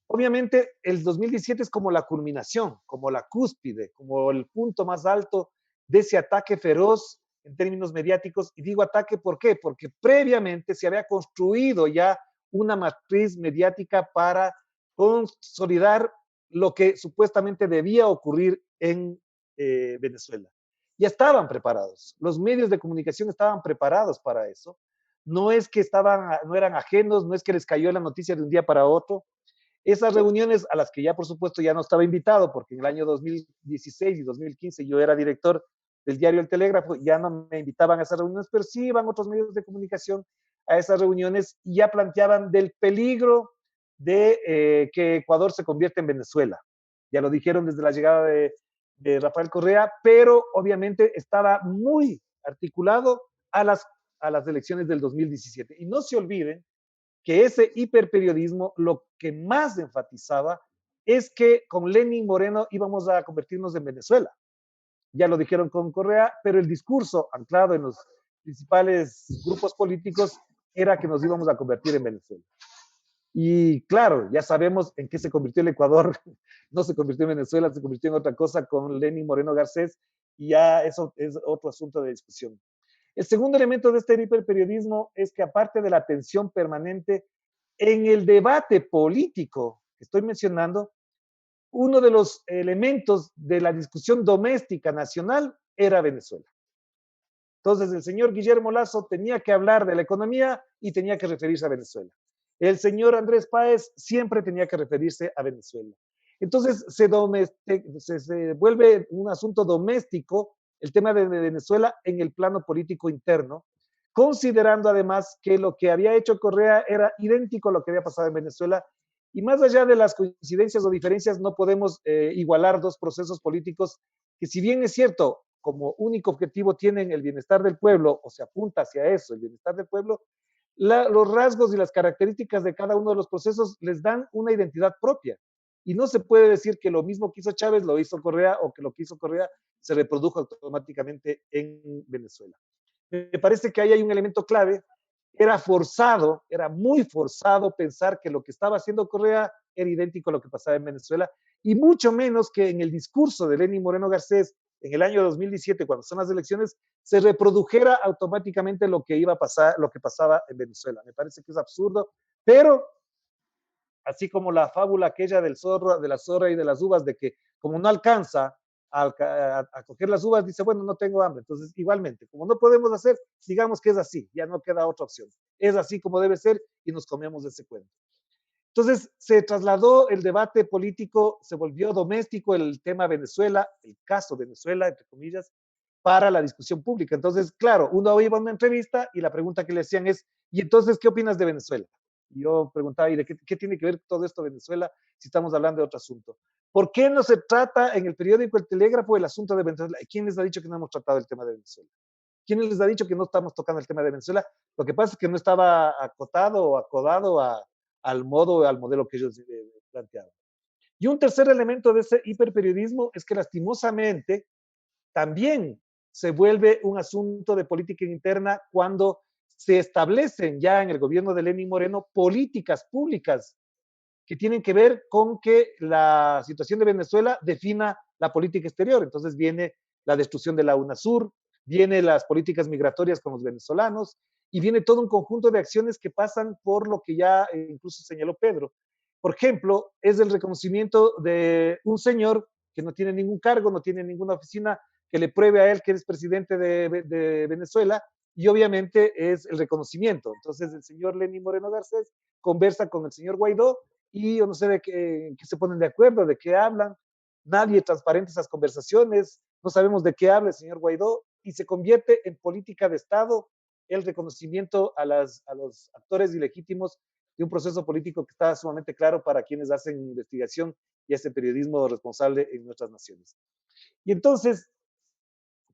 Obviamente, el 2017 es como la culminación, como la cúspide, como el punto más alto de ese ataque feroz en términos mediáticos. Y digo ataque, ¿por qué? Porque previamente se había construido ya una matriz mediática para consolidar lo que supuestamente debía ocurrir en Venezuela. Ya estaban preparados, los medios de comunicación estaban preparados para eso. No es que no eran ajenos, no es que les cayó la noticia de un día para otro. Esas reuniones a las que ya por supuesto ya no estaba invitado, porque en el año 2016 y 2015 yo era director del diario El Telégrafo, ya no me invitaban a esas reuniones, pero sí iban otros medios de comunicación a esas reuniones y ya planteaban del peligro de que Ecuador se convierta en Venezuela. Ya lo dijeron desde la llegada de Rafael Correa, pero obviamente estaba muy articulado a las elecciones del 2017. Y no se olviden que ese hiperperiodismo lo que más enfatizaba es que con Lenin Moreno íbamos a convertirnos en Venezuela. Ya lo dijeron con Correa, pero el discurso anclado en los principales grupos políticos era que nos íbamos a convertir en Venezuela. Y claro, ya sabemos en qué se convirtió el Ecuador. No se convirtió en Venezuela, se convirtió en otra cosa con Lenin Moreno Garcés, y ya eso es otro asunto de discusión. El segundo elemento de este hiperperiodismo es que aparte de la tensión permanente en el debate político que estoy mencionando, uno de los elementos de la discusión doméstica nacional era Venezuela. Entonces el señor Guillermo Lasso tenía que hablar de la economía y tenía que referirse a Venezuela. El señor Andrés Páez siempre tenía que referirse a Venezuela. Entonces se vuelve un asunto doméstico el tema de Venezuela en el plano político interno, considerando además que lo que había hecho Correa era idéntico a lo que había pasado en Venezuela. Y más allá de las coincidencias o diferencias, no podemos igualar dos procesos políticos que, si bien es cierto, como único objetivo tienen el bienestar del pueblo, o se apunta hacia eso, el bienestar del pueblo, los rasgos y las características de cada uno de los procesos les dan una identidad propia. Y no se puede decir que lo mismo que hizo Chávez lo hizo Correa, o que lo que hizo Correa se reprodujo automáticamente en Venezuela. Me parece que ahí hay un elemento clave. Era forzado, era muy forzado pensar que lo que estaba haciendo Correa era idéntico a lo que pasaba en Venezuela, y mucho menos que en el discurso de Lenin Moreno Garcés en el año 2017, cuando son las elecciones, se reprodujera automáticamente lo que iba a pasar, lo que pasaba en Venezuela. Me parece que es absurdo, pero así como la fábula aquella del zorro, de la zorra y de las uvas, de que como no alcanza a coger las uvas, dice, bueno, no tengo hambre. Entonces, igualmente, como no podemos hacer, digamos que es así, ya no queda otra opción. Es así como debe ser y nos comemos ese cuento. Entonces, se trasladó el debate político, se volvió doméstico el tema Venezuela, el caso Venezuela, entre comillas, para la discusión pública. Entonces, claro, uno iba a una entrevista y la pregunta que le hacían es, ¿y entonces qué opinas de Venezuela? Y yo preguntaba, ¿y de qué tiene que ver todo esto Venezuela si estamos hablando de otro asunto? ¿Por qué no se trata en el periódico El Telégrafo el asunto de Venezuela? ¿Quién les ha dicho que no hemos tratado el tema de Venezuela? ¿Quién les ha dicho que no estamos tocando el tema de Venezuela? Lo que pasa es que no estaba acotado o acodado al modo, al modelo que ellos planteaban. Y un tercer elemento de ese hiperperiodismo es que lastimosamente también se vuelve un asunto de política interna cuando se establecen ya en el gobierno de Lenin Moreno políticas públicas que tienen que ver con que la situación de Venezuela defina la política exterior. Entonces viene la destrucción de la UNASUR, viene las políticas migratorias con los venezolanos, y viene todo un conjunto de acciones que pasan por lo que ya incluso señaló Pedro. Por ejemplo, es el reconocimiento de un señor que no tiene ningún cargo, no tiene ninguna oficina que le pruebe a él que es presidente de Venezuela, y obviamente es el reconocimiento. Entonces el señor Lenin Moreno Garcés conversa con el señor Guaidó y yo no sé de qué se ponen de acuerdo, de qué hablan. Nadie transparenta esas conversaciones, no sabemos de qué habla el señor Guaidó, y se convierte en política de Estado el reconocimiento a los actores ilegítimos de un proceso político que está sumamente claro para quienes hacen investigación y hacen periodismo responsable en nuestras naciones. Y entonces,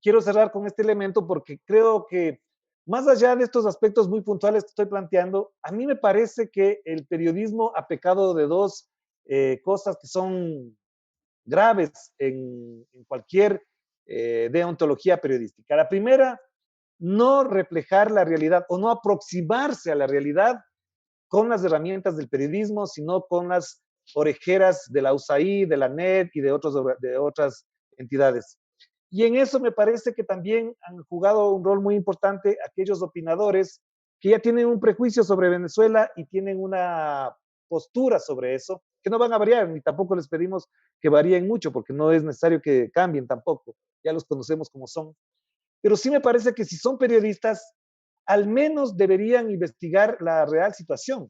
quiero cerrar con este elemento porque creo que más allá de estos aspectos muy puntuales que estoy planteando, a mí me parece que el periodismo ha pecado de dos cosas que son graves en cualquier deontología periodística. La primera, no reflejar la realidad o no aproximarse a la realidad con las herramientas del periodismo, sino con las orejeras de la USAID, de la NET y de otras entidades. Y en eso me parece que también han jugado un rol muy importante aquellos opinadores que ya tienen un prejuicio sobre Venezuela y tienen una postura sobre eso, que no van a variar, ni tampoco les pedimos que varíen mucho, porque no es necesario que cambien tampoco, ya los conocemos como son. Pero sí me parece que si son periodistas, al menos deberían investigar la real situación.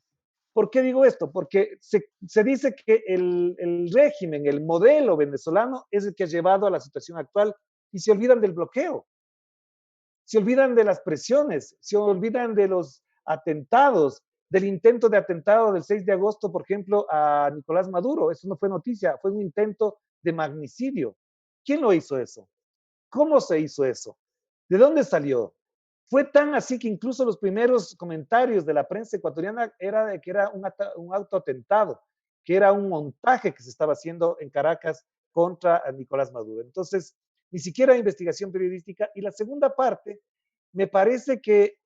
¿Por qué digo esto? Porque se dice que el régimen, el modelo venezolano es el que ha llevado a la situación actual y se olvidan del bloqueo, se olvidan de las presiones, se olvidan de los atentados, del intento de atentado del 6 de agosto, por ejemplo, a Nicolás Maduro. Eso no fue noticia, fue un intento de magnicidio. ¿Quién lo hizo eso? ¿Cómo se hizo eso? ¿De dónde salió? Fue tan así que incluso los primeros comentarios de la prensa ecuatoriana era de que era un autoatentado, que era un montaje que se estaba haciendo en Caracas contra Nicolás Maduro. Entonces, ni siquiera investigación periodística. Y la segunda parte, me parece que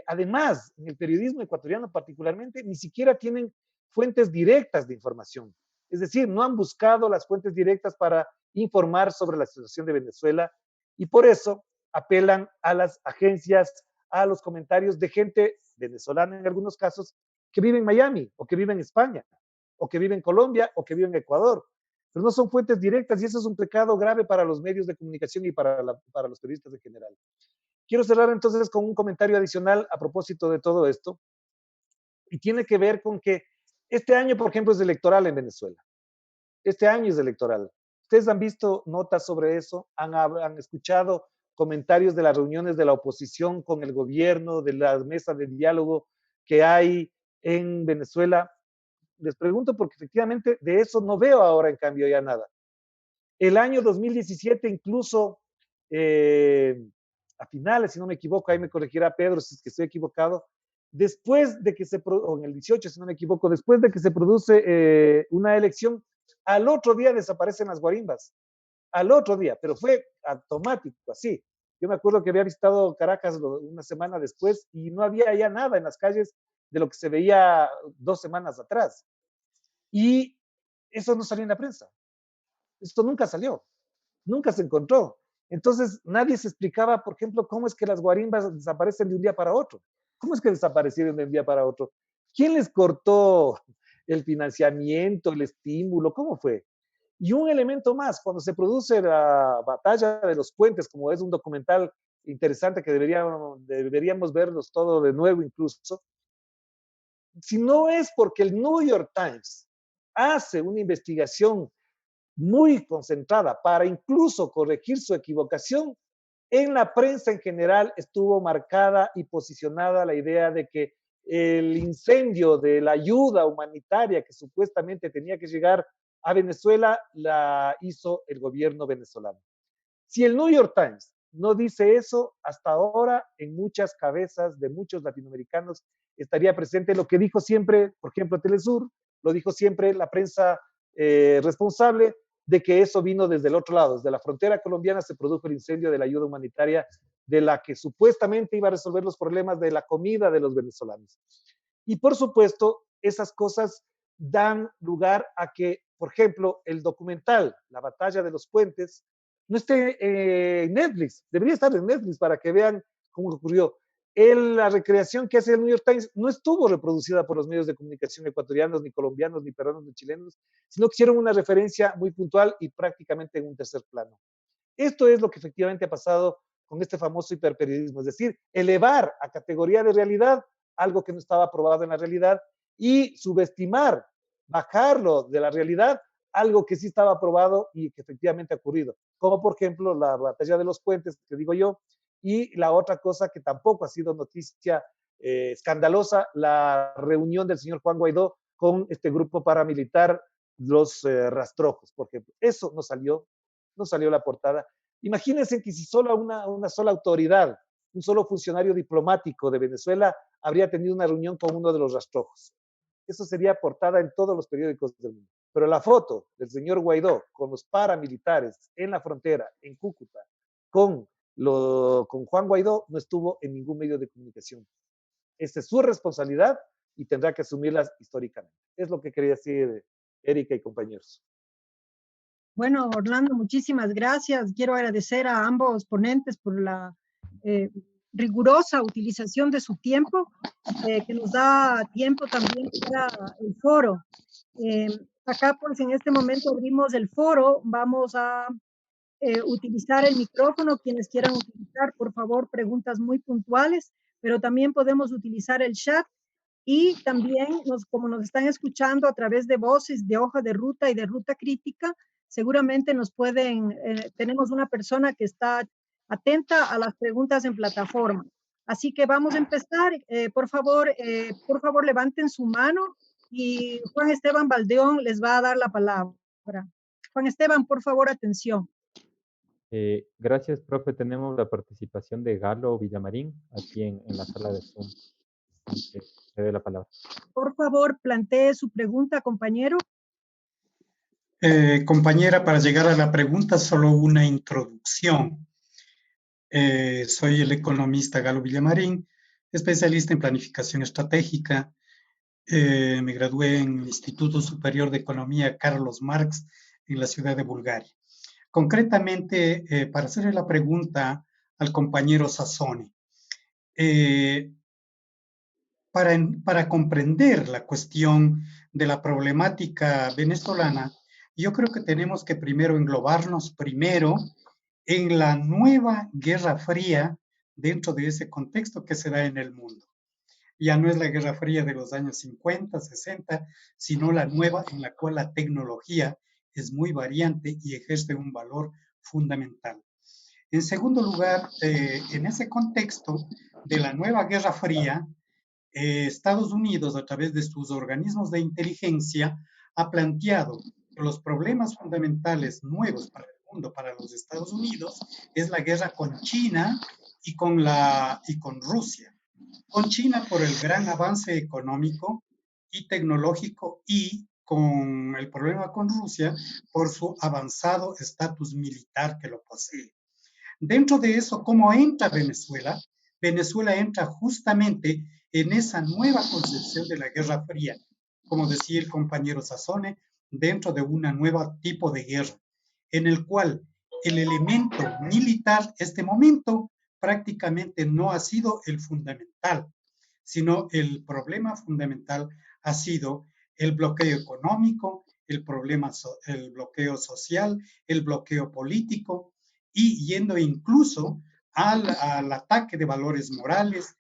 además, en el periodismo ecuatoriano particularmente, ni siquiera tienen fuentes directas de información. Es decir, no han buscado las fuentes directas para informar sobre la situación de Venezuela y por eso apelan a las agencias, a los comentarios de gente venezolana en algunos casos que vive en Miami o que vive en España o que vive en Colombia o que vive en Ecuador. Pero no son fuentes directas y eso es un pecado grave para los medios de comunicación y para los periodistas en general. Quiero cerrar entonces con un comentario adicional a propósito de todo esto y tiene que ver con que este año, por ejemplo, es electoral en Venezuela. Este año es electoral. ¿Ustedes han visto notas sobre eso? ¿Han escuchado comentarios de las reuniones de la oposición con el gobierno, de las mesas de diálogo que hay en Venezuela? Les pregunto porque efectivamente de eso no veo ahora en cambio ya nada. El año 2017 incluso, a finales, si no me equivoco, ahí me corregirá Pedro si es que estoy equivocado, después de que o en el 18, si no me equivoco, después de que se produce una elección, al otro día desaparecen las guarimbas, al otro día, pero fue automático, así. Yo me acuerdo que había visitado Caracas una semana después y no había ya nada en las calles de lo que se veía 2 semanas atrás. Y eso no salió en la prensa. Esto nunca salió, nunca se encontró. Entonces, nadie se explicaba, por ejemplo, cómo es que las guarimbas desaparecen de un día para otro. ¿Cómo es que desaparecieron de un día para otro? ¿Quién les cortó el financiamiento, el estímulo? ¿Cómo fue? Y un elemento más, cuando se produce la batalla de los puentes, como es un documental interesante que deberíamos verlos todo de nuevo incluso, si no es porque el New York Times hace una investigación muy concentrada para incluso corregir su equivocación, en la prensa en general estuvo marcada y posicionada la idea de que el incendio de la ayuda humanitaria que supuestamente tenía que llegar a Venezuela la hizo el gobierno venezolano. Si el New York Times no dice eso, hasta ahora en muchas cabezas de muchos latinoamericanos estaría presente lo que dijo siempre, por ejemplo, Telesur, lo dijo siempre la prensa responsable de que eso vino desde el otro lado, desde la frontera colombiana se produjo el incendio de la ayuda humanitaria de la que supuestamente iba a resolver los problemas de la comida de los venezolanos. Y por supuesto, esas cosas dan lugar a que, por ejemplo, el documental La batalla de los puentes no esté en Netflix, debería estar en Netflix para que vean cómo ocurrió. La recreación que hace el New York Times no estuvo reproducida por los medios de comunicación ecuatorianos, ni colombianos, ni peruanos, ni chilenos, sino que hicieron una referencia muy puntual y prácticamente en un tercer plano. Esto es lo que efectivamente ha pasado con este famoso hiperperiodismo, es decir, elevar a categoría de realidad algo que no estaba probado en la realidad y subestimar, bajarlo de la realidad, algo que sí estaba probado y que efectivamente ha ocurrido, como por ejemplo la batalla de los puentes, que digo yo, y la otra cosa que tampoco ha sido noticia escandalosa la reunión del señor Juan Guaidó con este grupo paramilitar, los rastrojos, porque eso no salió la portada. Imagínense que si solo una sola autoridad, un solo funcionario diplomático de Venezuela habría tenido una reunión con uno de los rastrojos. Eso sería portada en todos los periódicos del mundo. Pero la foto del señor Guaidó con los paramilitares en la frontera, en Cúcuta, con Juan Guaidó, no estuvo en ningún medio de comunicación. Esta es su responsabilidad y tendrá que asumirlas históricamente. Es lo que quería decir Erika y compañeros. Bueno, Orlando, muchísimas gracias. Quiero agradecer a ambos ponentes por la rigurosa utilización de su tiempo, que nos da tiempo también para el foro. Acá, pues, en este momento abrimos el foro. Vamos a utilizar el micrófono. Quienes quieran utilizar, por favor, preguntas muy puntuales, pero también podemos utilizar el chat. Y también, como nos están escuchando a través de voces de hoja de ruta y de ruta crítica, seguramente nos pueden, tenemos una persona que está atenta a las preguntas en plataforma. Así que vamos a empezar. Por favor, levanten su mano y Juan Esteban Baldeón les va a dar la palabra. Juan Esteban, por favor, atención. Gracias, profe. Tenemos la participación de Galo Villamarín aquí en la sala de Zoom. Le doy la palabra. Por favor, plantee su pregunta, compañero. Compañera, para llegar a la pregunta, solo una introducción. Soy el economista Galo Villamarín, especialista en planificación estratégica. Me gradué en el Instituto Superior de Economía Carlos Marx en la ciudad de Bulgaria. Concretamente, para hacerle la pregunta al compañero Sassone, para comprender la cuestión de la problemática venezolana, yo creo que tenemos que primero englobarnos en la nueva Guerra Fría dentro de ese contexto que se da en el mundo. Ya no es la Guerra Fría de los años 50, 60, sino la nueva en la cual la tecnología es muy variante y ejerce un valor fundamental. En segundo lugar, en ese contexto de la nueva Guerra Fría, Estados Unidos, a través de sus organismos de inteligencia, ha planteado que los problemas fundamentales nuevos para el mundo, para los Estados Unidos, es la guerra con China y con Rusia. Con China por el gran avance económico y tecnológico, y con el problema con Rusia por su avanzado estatus militar que lo posee. Dentro de eso, ¿cómo entra Venezuela? Venezuela entra justamente en esa nueva concepción de la Guerra Fría, como decía el compañero Sassone, dentro de una nueva tipo de guerra, en el cual el elemento militar, este momento, prácticamente no ha sido el fundamental, sino el problema fundamental ha sido el bloqueo económico, el bloqueo social, el bloqueo político, y yendo incluso al ataque de valores morales,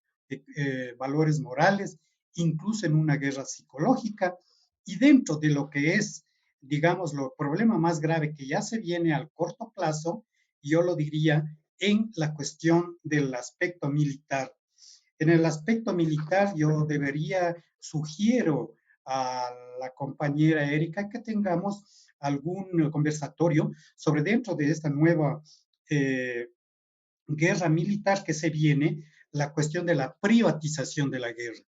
incluso en una guerra psicológica, y dentro de lo que es, digamos, el problema más grave que ya se viene al corto plazo, yo lo diría en la cuestión del aspecto militar. En el aspecto militar, yo sugiero a la compañera Erika que tengamos algún conversatorio sobre dentro de esta nueva guerra militar que se viene, la cuestión de la privatización de la guerra.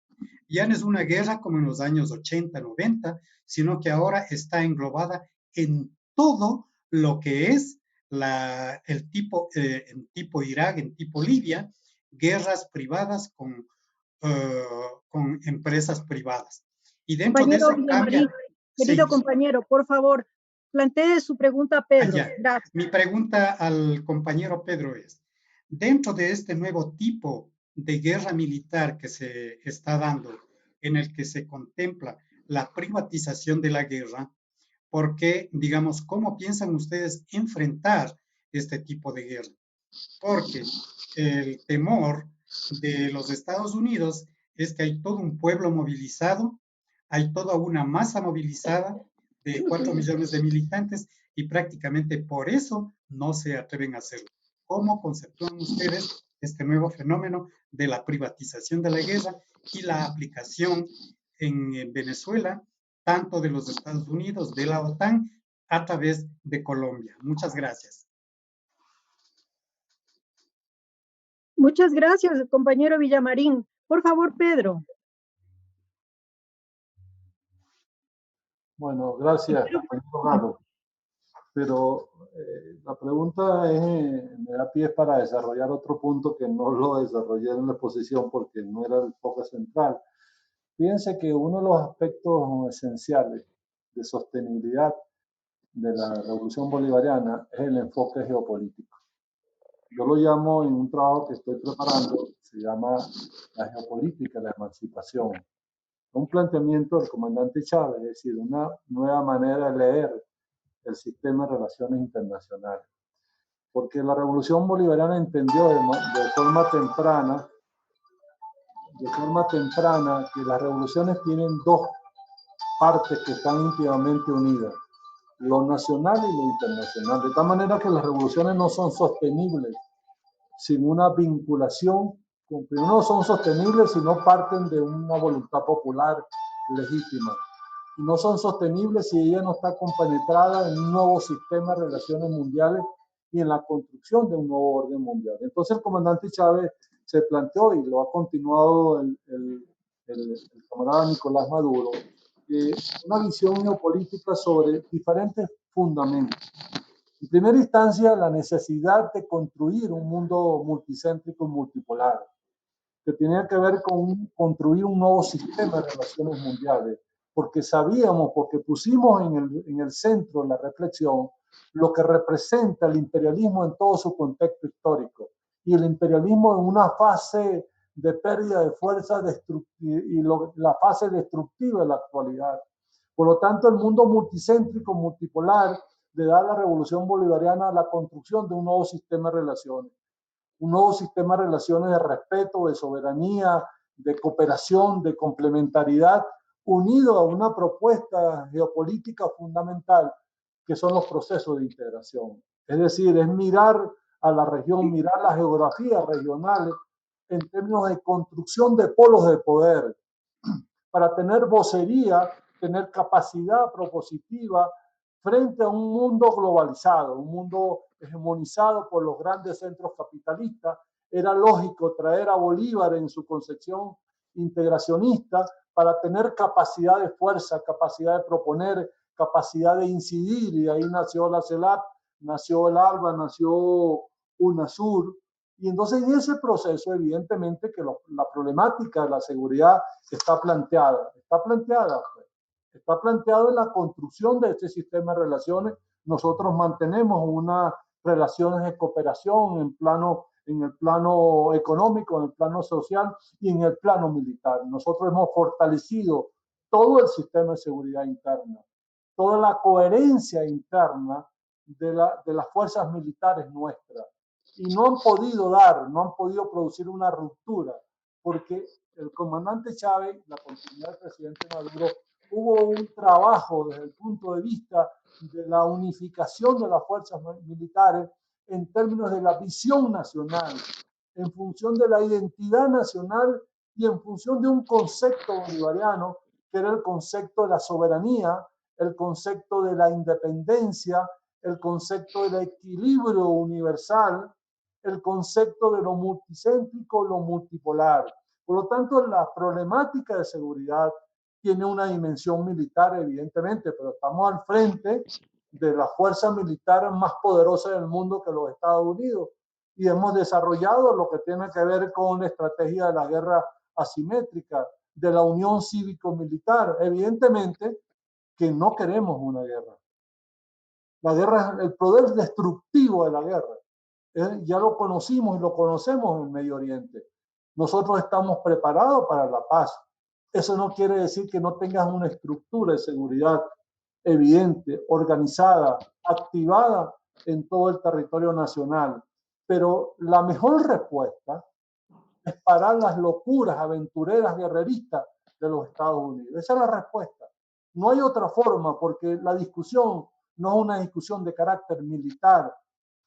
Ya no es una guerra como en los años 80, 90, sino que ahora está englobada en todo lo que es en tipo Irak, en tipo Libia, guerras privadas con empresas privadas. Y dentro compañero de eso cambia. Querido Sí. Compañero, por favor, plantee su pregunta a Pedro. Gracias. Mi pregunta al compañero Pedro es, dentro de este nuevo tipo de guerra militar que se está dando, en el que se contempla la privatización de la guerra, ¿por qué, digamos, cómo piensan ustedes enfrentar este tipo de guerra? Porque el temor de los Estados Unidos es que hay todo un pueblo movilizado, hay toda una masa movilizada de 4 millones de militantes, y prácticamente por eso no se atreven a hacerlo. ¿Cómo conceptúan ustedes este nuevo fenómeno de la privatización de la guerra y la aplicación en Venezuela, tanto de los Estados Unidos, de la OTAN, a través de Colombia. Muchas gracias. Muchas gracias, compañero Villamarín. Por favor, Pedro. Bueno, gracias, compañero Galo. Pero la pregunta me da pie para desarrollar otro punto que no lo desarrollé en la exposición porque no era el foco central. Fíjense que uno de los aspectos esenciales de sostenibilidad de la revolución bolivariana es el enfoque geopolítico. Yo lo llamo en un trabajo que estoy preparando, se llama la geopolítica, la emancipación. Un planteamiento del comandante Chávez, es decir, una nueva manera de leer el sistema de relaciones internacionales. Porque la revolución bolivariana entendió de forma temprana que las revoluciones tienen dos partes que están íntimamente unidas, lo nacional y lo internacional, de tal manera que las revoluciones no son sostenibles sin una vinculación, no son sostenibles si no parten de una voluntad popular legítima, y no son sostenibles si ella no está compenetrada en un nuevo sistema de relaciones mundiales y en la construcción de un nuevo orden mundial. Entonces el comandante Chávez se planteó, y lo ha continuado el camarada Nicolás Maduro, una visión geopolítica sobre diferentes fundamentos. En primera instancia, la necesidad de construir un mundo multicéntrico y multipolar, que tenía que ver con construir un nuevo sistema de relaciones mundiales, porque sabíamos, porque pusimos en el centro de la reflexión lo que representa el imperialismo en todo su contexto histórico, y el imperialismo en una fase de pérdida de fuerza y la fase destructiva de la actualidad. Por lo tanto, el mundo multicéntrico, multipolar, le da a la revolución bolivariana la construcción de un nuevo sistema de relaciones. Un nuevo sistema de relaciones de respeto, de soberanía, de cooperación, de complementariedad, unido a una propuesta geopolítica fundamental, que son los procesos de integración. Es decir, es mirar a la región, mirar las geografías regionales en términos de construcción de polos de poder, para tener vocería, tener capacidad propositiva frente a un mundo globalizado, un mundo hegemonizado por los grandes centros capitalistas. Era lógico traer a Bolívar en su concepción integracionista para tener capacidad de fuerza, capacidad de proponer, capacidad de incidir, y ahí nació la CELAC, nació el ALBA, nació UNASUR. Y entonces en ese proceso, evidentemente que la problemática de la seguridad está planteada en la construcción de este sistema de relaciones. Nosotros mantenemos unas relaciones de cooperación en el plano económico, en el plano social y en el plano militar. Nosotros hemos fortalecido todo el sistema de seguridad interna, toda la coherencia interna de las fuerzas militares nuestras. Y no han podido producir una ruptura, porque el comandante Chávez, la continuidad del presidente Maduro, hubo un trabajo desde el punto de vista de la unificación de las fuerzas militares en términos de la visión nacional, en función de la identidad nacional y en función de un concepto bolivariano, que era el concepto de la soberanía, el concepto de la independencia, el concepto del equilibrio universal, el concepto de lo multicéntrico, lo multipolar. Por lo tanto, la problemática de seguridad tiene una dimensión militar, evidentemente, pero estamos al frente de la fuerza militar más poderosa del mundo, que los Estados Unidos, y hemos desarrollado lo que tiene que ver con la estrategia de la guerra asimétrica, de la unión cívico-militar. Evidentemente que no queremos una guerra. La guerra, el poder destructivo de la guerra, ya lo conocimos y lo conocemos en el Medio Oriente. Nosotros estamos preparados para la paz. Eso no quiere decir que no tengas una estructura de seguridad evidente, organizada, activada en todo el territorio nacional. Pero la mejor respuesta es parar las locuras aventureras guerreristas de los Estados Unidos. Esa es la respuesta. No hay otra forma, porque la discusión no es una discusión de carácter militar.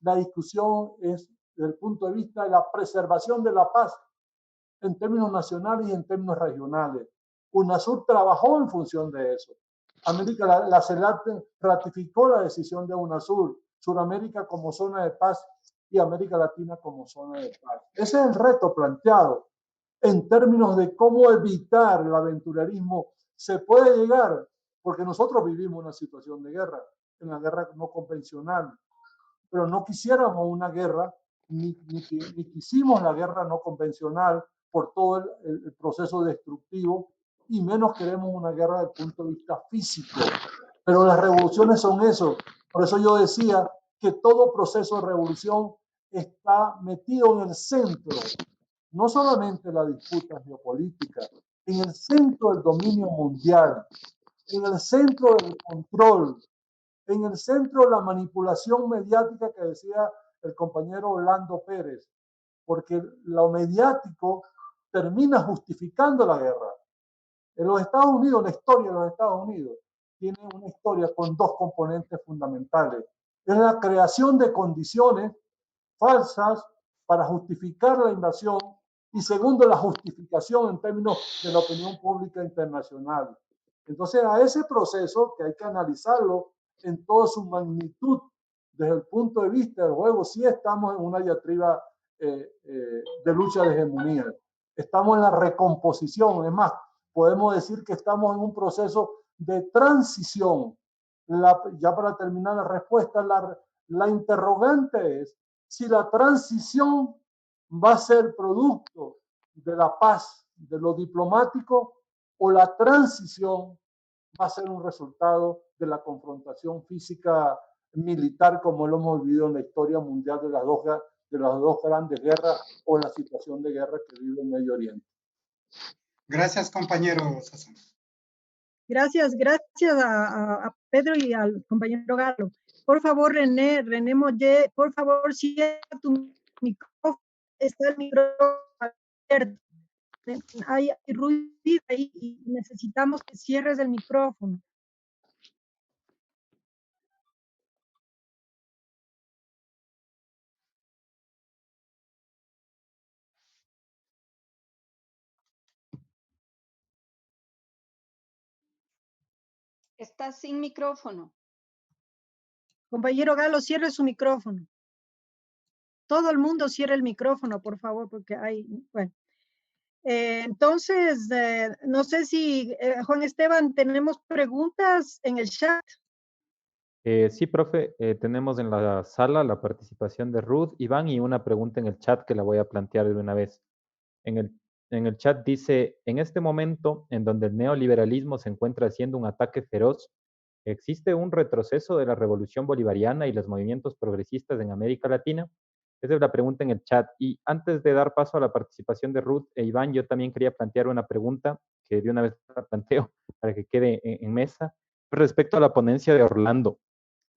La discusión es desde el punto de vista de la preservación de la paz en términos nacionales y en términos regionales. UNASUR trabajó en función de eso. La CELAC ratificó la decisión de UNASUR, Suramérica como zona de paz y América Latina como zona de paz. Ese es el reto planteado en términos de cómo evitar el aventurerismo. Se puede llegar, porque nosotros vivimos una situación de guerra, una guerra no convencional, pero no quisiéramos una guerra, ni quisimos la guerra no convencional por todo el proceso destructivo, y menos queremos una guerra desde el punto de vista físico. Pero las revoluciones son eso. Por eso yo decía que todo proceso de revolución está metido en el centro, no solamente la disputa geopolítica, en el centro del dominio mundial, en el centro del control, en el centro de la manipulación mediática que decía el compañero Orlando Pérez, porque lo mediático termina justificando la guerra. En los Estados Unidos, la historia de los Estados Unidos tiene una historia con dos componentes fundamentales. Es la creación de condiciones falsas para justificar la invasión y segundo, la justificación en términos de la opinión pública internacional. Entonces, a ese proceso que hay que analizarlo en toda su magnitud desde el punto de vista del juego, sí estamos en una diatriba de lucha de hegemonía. Estamos en la recomposición, es más, podemos decir que estamos en un proceso de transición. Ya para terminar la respuesta, la interrogante es si la transición va a ser producto de la paz, de lo diplomático, o la transición va a ser un resultado de la confrontación física militar como lo hemos vivido en la historia mundial de las dos grandes guerras o en la situación de guerra que vive el Medio Oriente. Gracias, compañero Sassón. Gracias a Pedro y al compañero Galo. Por favor, René Molle, por favor, cierra tu micrófono. Está el micrófono abierto. Hay ruido ahí y necesitamos que cierres el micrófono. Está sin micrófono. Compañero Galo, cierre su micrófono. Todo el mundo cierre el micrófono, por favor, porque hay, bueno. Entonces, no sé si, Juan Esteban, tenemos preguntas en el chat. Sí, profe, tenemos en la sala la participación de Ruth, Iván y una pregunta en el chat que la voy a plantear de una vez. En el chat dice, en este momento en donde el neoliberalismo se encuentra haciendo un ataque feroz, ¿existe un retroceso de la revolución bolivariana y los movimientos progresistas en América Latina? Esa es la pregunta en el chat. Y antes de dar paso a la participación de Ruth e Iván, yo también quería plantear una pregunta que de una vez la planteo para que quede en mesa respecto a la ponencia de Orlando.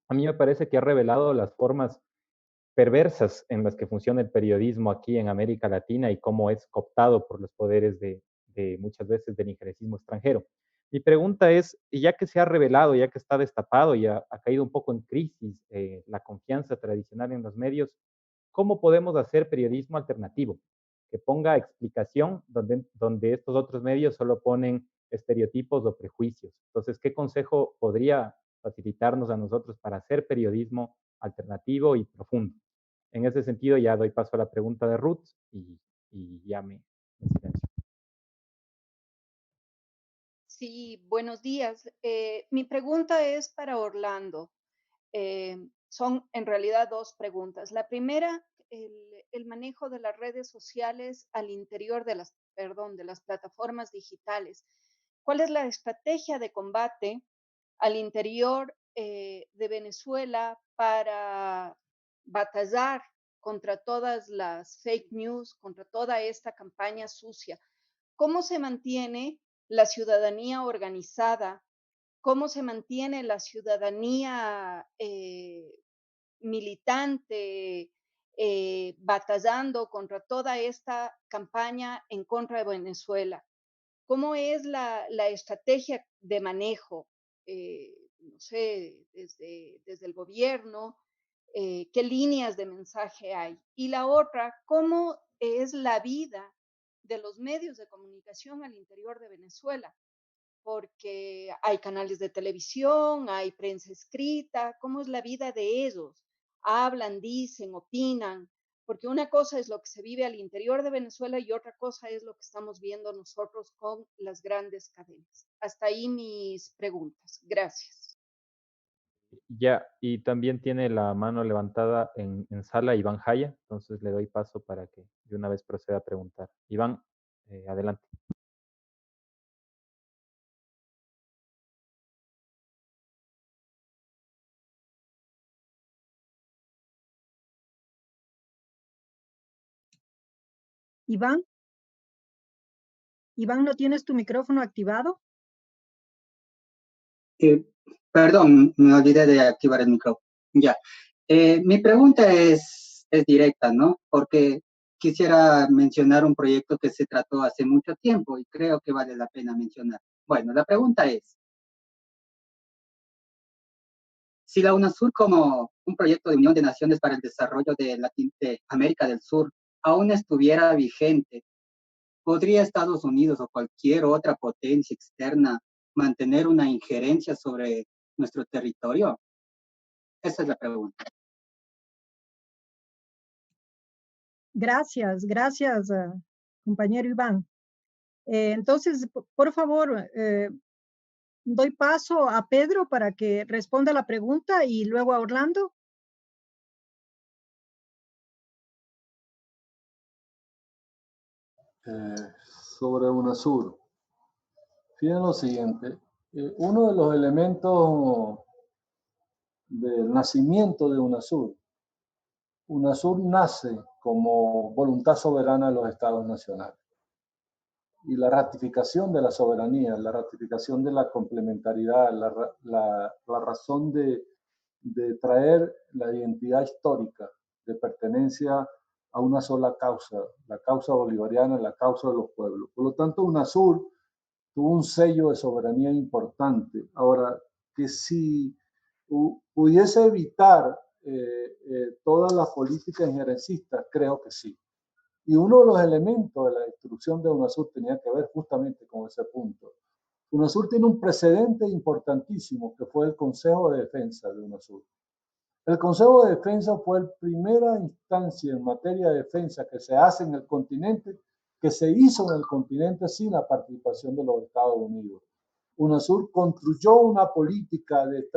A mí me parece que ha revelado las formas perversas en las que funciona el periodismo aquí en América Latina y cómo es cooptado por los poderes de muchas veces del injerencismo extranjero. Mi pregunta es, ya que se ha revelado, ya que está destapado y ha caído un poco en crisis la confianza tradicional en los medios, ¿cómo podemos hacer periodismo alternativo? Que ponga explicación donde estos otros medios solo ponen estereotipos o prejuicios. Entonces, ¿qué consejo podría facilitarnos a nosotros para hacer periodismo alternativo y profundo? En ese sentido, ya doy paso a la pregunta de Ruth y ya me silencio. Sí, buenos días. Mi pregunta es para Orlando. Son en realidad dos preguntas. La primera, el manejo de las redes sociales al interior de las plataformas digitales. ¿Cuál es la estrategia de combate al interior de Venezuela para batallar contra todas las fake news, contra toda esta campaña sucia? ¿Cómo se mantiene la ciudadanía organizada? ¿Cómo se mantiene la ciudadanía militante, batallando contra toda esta campaña en contra de Venezuela? ¿Cómo es la estrategia de manejo, no sé, desde el gobierno, qué líneas de mensaje hay. Y la otra, cómo es la vida de los medios de comunicación al interior de Venezuela, porque hay canales de televisión, hay prensa escrita, cómo es la vida de ellos. Hablan, dicen, opinan, porque una cosa es lo que se vive al interior de Venezuela y otra cosa es lo que estamos viendo nosotros con las grandes cadenas. Hasta ahí mis preguntas. Gracias. Ya, y también tiene la mano levantada en sala Iván Jaya, entonces le doy paso para que de una vez proceda a preguntar. Iván, adelante. Iván, Iván, ¿no tienes tu micrófono activado? Perdón, me olvidé de activar el micrófono. Ya. Mi pregunta es directa, ¿no? Porque quisiera mencionar un proyecto que se trató hace mucho tiempo y creo que vale la pena mencionar. Bueno, la pregunta es, si la UNASUR como un proyecto de Unión de Naciones para el Desarrollo de América del Sur aún estuviera vigente, ¿podría Estados Unidos o cualquier otra potencia externa mantener una injerencia sobre nuestro territorio? Esa es la pregunta. Gracias, gracias, compañero Iván. Entonces, por favor, doy paso a Pedro para que responda la pregunta y luego a Orlando. Sobre UNASUR. Fíjense lo siguiente, uno de los elementos del nacimiento de UNASUR nace como voluntad soberana de los estados nacionales. Y la ratificación de la soberanía, la ratificación de la complementariedad, la razón de traer la identidad histórica de pertenencia a una sola causa, la causa bolivariana, la causa de los pueblos. Por lo tanto, UNASUR tuvo un sello de soberanía importante. Ahora, que si pudiese evitar todas las políticas injerencistas, creo que sí. Y uno de los elementos de la destrucción de UNASUR tenía que ver justamente con ese punto. UNASUR tiene un precedente importantísimo que fue el Consejo de Defensa de UNASUR. El Consejo de Defensa fue la primera instancia en materia de defensa que se hace en el continente, que se hizo en el continente sin la participación de los Estados Unidos. UNASUR construyó una política de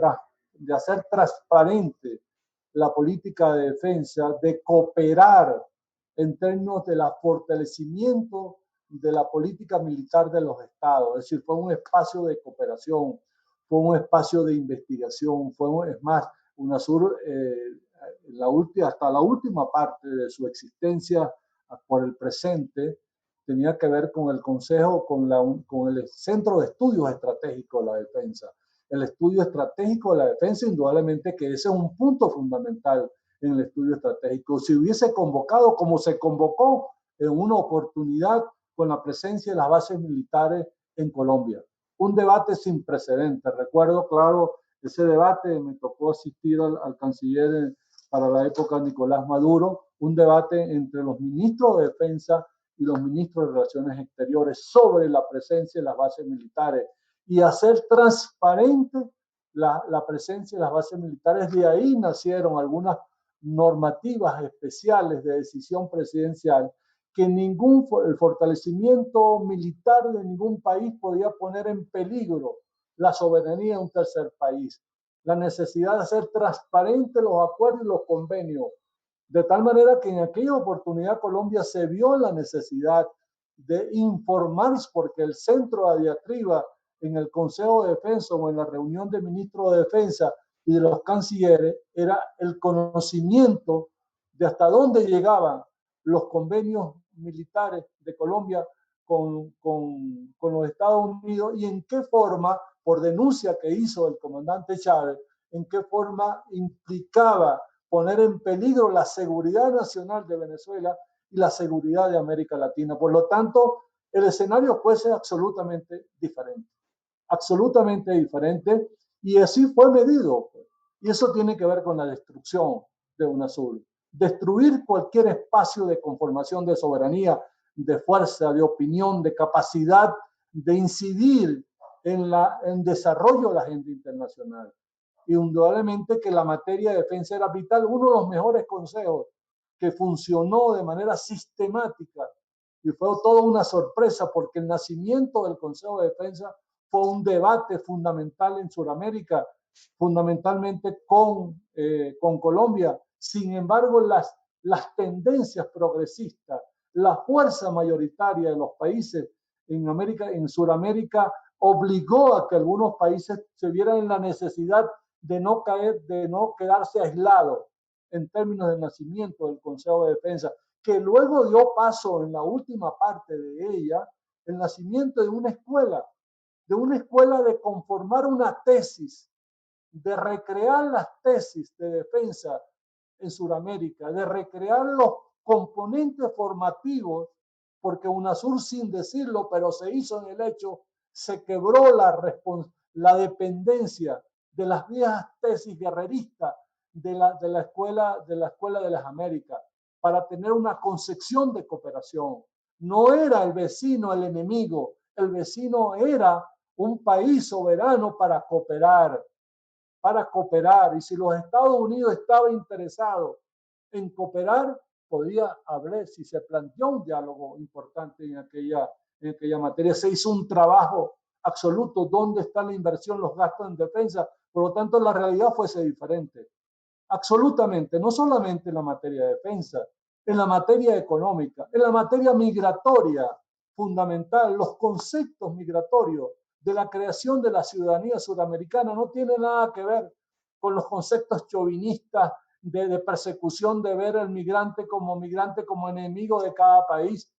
hacer transparente la política de defensa, de cooperar en términos del fortalecimiento de la política militar de los estados. Es decir, fue un espacio de cooperación, fue un espacio de investigación, es más, UNASUR hasta la última parte de su existencia por el presente tenía que ver con el Consejo, con el Centro de Estudios Estratégicos de la Defensa. El estudio estratégico de la defensa, indudablemente que ese es un punto fundamental en el estudio estratégico. Si hubiese convocado, como se convocó en una oportunidad con la presencia de las bases militares en Colombia, un debate sin precedentes. Recuerdo, claro, ese debate, me tocó asistir al canciller para la época Nicolás Maduro, un debate entre los ministros de defensa y los ministros de Relaciones Exteriores sobre la presencia de las bases militares y hacer transparente la presencia de las bases militares. De ahí nacieron algunas normativas especiales de decisión presidencial que el fortalecimiento militar de ningún país podía poner en peligro la soberanía de un tercer país. La necesidad de hacer transparentes los acuerdos y los convenios, de tal manera que en aquella oportunidad Colombia se vio en la necesidad de informar, porque el centro de diatriba en el Consejo de Defensa o en la reunión de ministros de Defensa y de los cancilleres era el conocimiento de hasta dónde llegaban los convenios militares de Colombia con los Estados Unidos y en qué forma, por denuncia que hizo el comandante Chávez, en qué forma implicaba poner en peligro la seguridad nacional de Venezuela y la seguridad de América Latina. Por lo tanto, el escenario puede ser absolutamente diferente, y así fue medido. Y eso tiene que ver con la destrucción de UNASUR. Destruir cualquier espacio de conformación de soberanía, de fuerza, de opinión, de capacidad de incidir en desarrollo de la agenda internacional. Indudablemente que la materia de defensa era vital. Uno de los mejores consejos que funcionó de manera sistemática y fue toda una sorpresa porque el nacimiento del Consejo de Defensa fue un debate fundamental en Sudamérica, fundamentalmente con Colombia. Sin embargo, las tendencias progresistas, la fuerza mayoritaria de los países en Sudamérica obligó a que algunos países se vieran en la necesidad de no quedarse aislados en términos de nacimiento del Consejo de Defensa, que luego dio paso en la última parte de ella, el nacimiento de una escuela de conformar una tesis, de recrear las tesis de defensa en Sudamérica, de recrear los componentes formativos, porque UNASUR, sin decirlo, pero se hizo en el hecho, se quebró la dependencia de las viejas tesis guerreristas de la escuela de las Américas, para tener una concepción de cooperación. No era el vecino el enemigo, el vecino era un país soberano para cooperar. Y si los Estados Unidos estaban interesados en cooperar, podía haber, si se planteó un diálogo importante en aquella materia. Se hizo un trabajo absoluto, dónde está la inversión, los gastos en defensa. Por lo tanto, la realidad fuese diferente. Absolutamente, no solamente en la materia de defensa, en la materia económica, en la materia migratoria, fundamental, los conceptos migratorios de la creación de la ciudadanía sudamericana no tiene nada que ver con los conceptos chauvinistas de persecución, de ver al migrante como enemigo de cada país.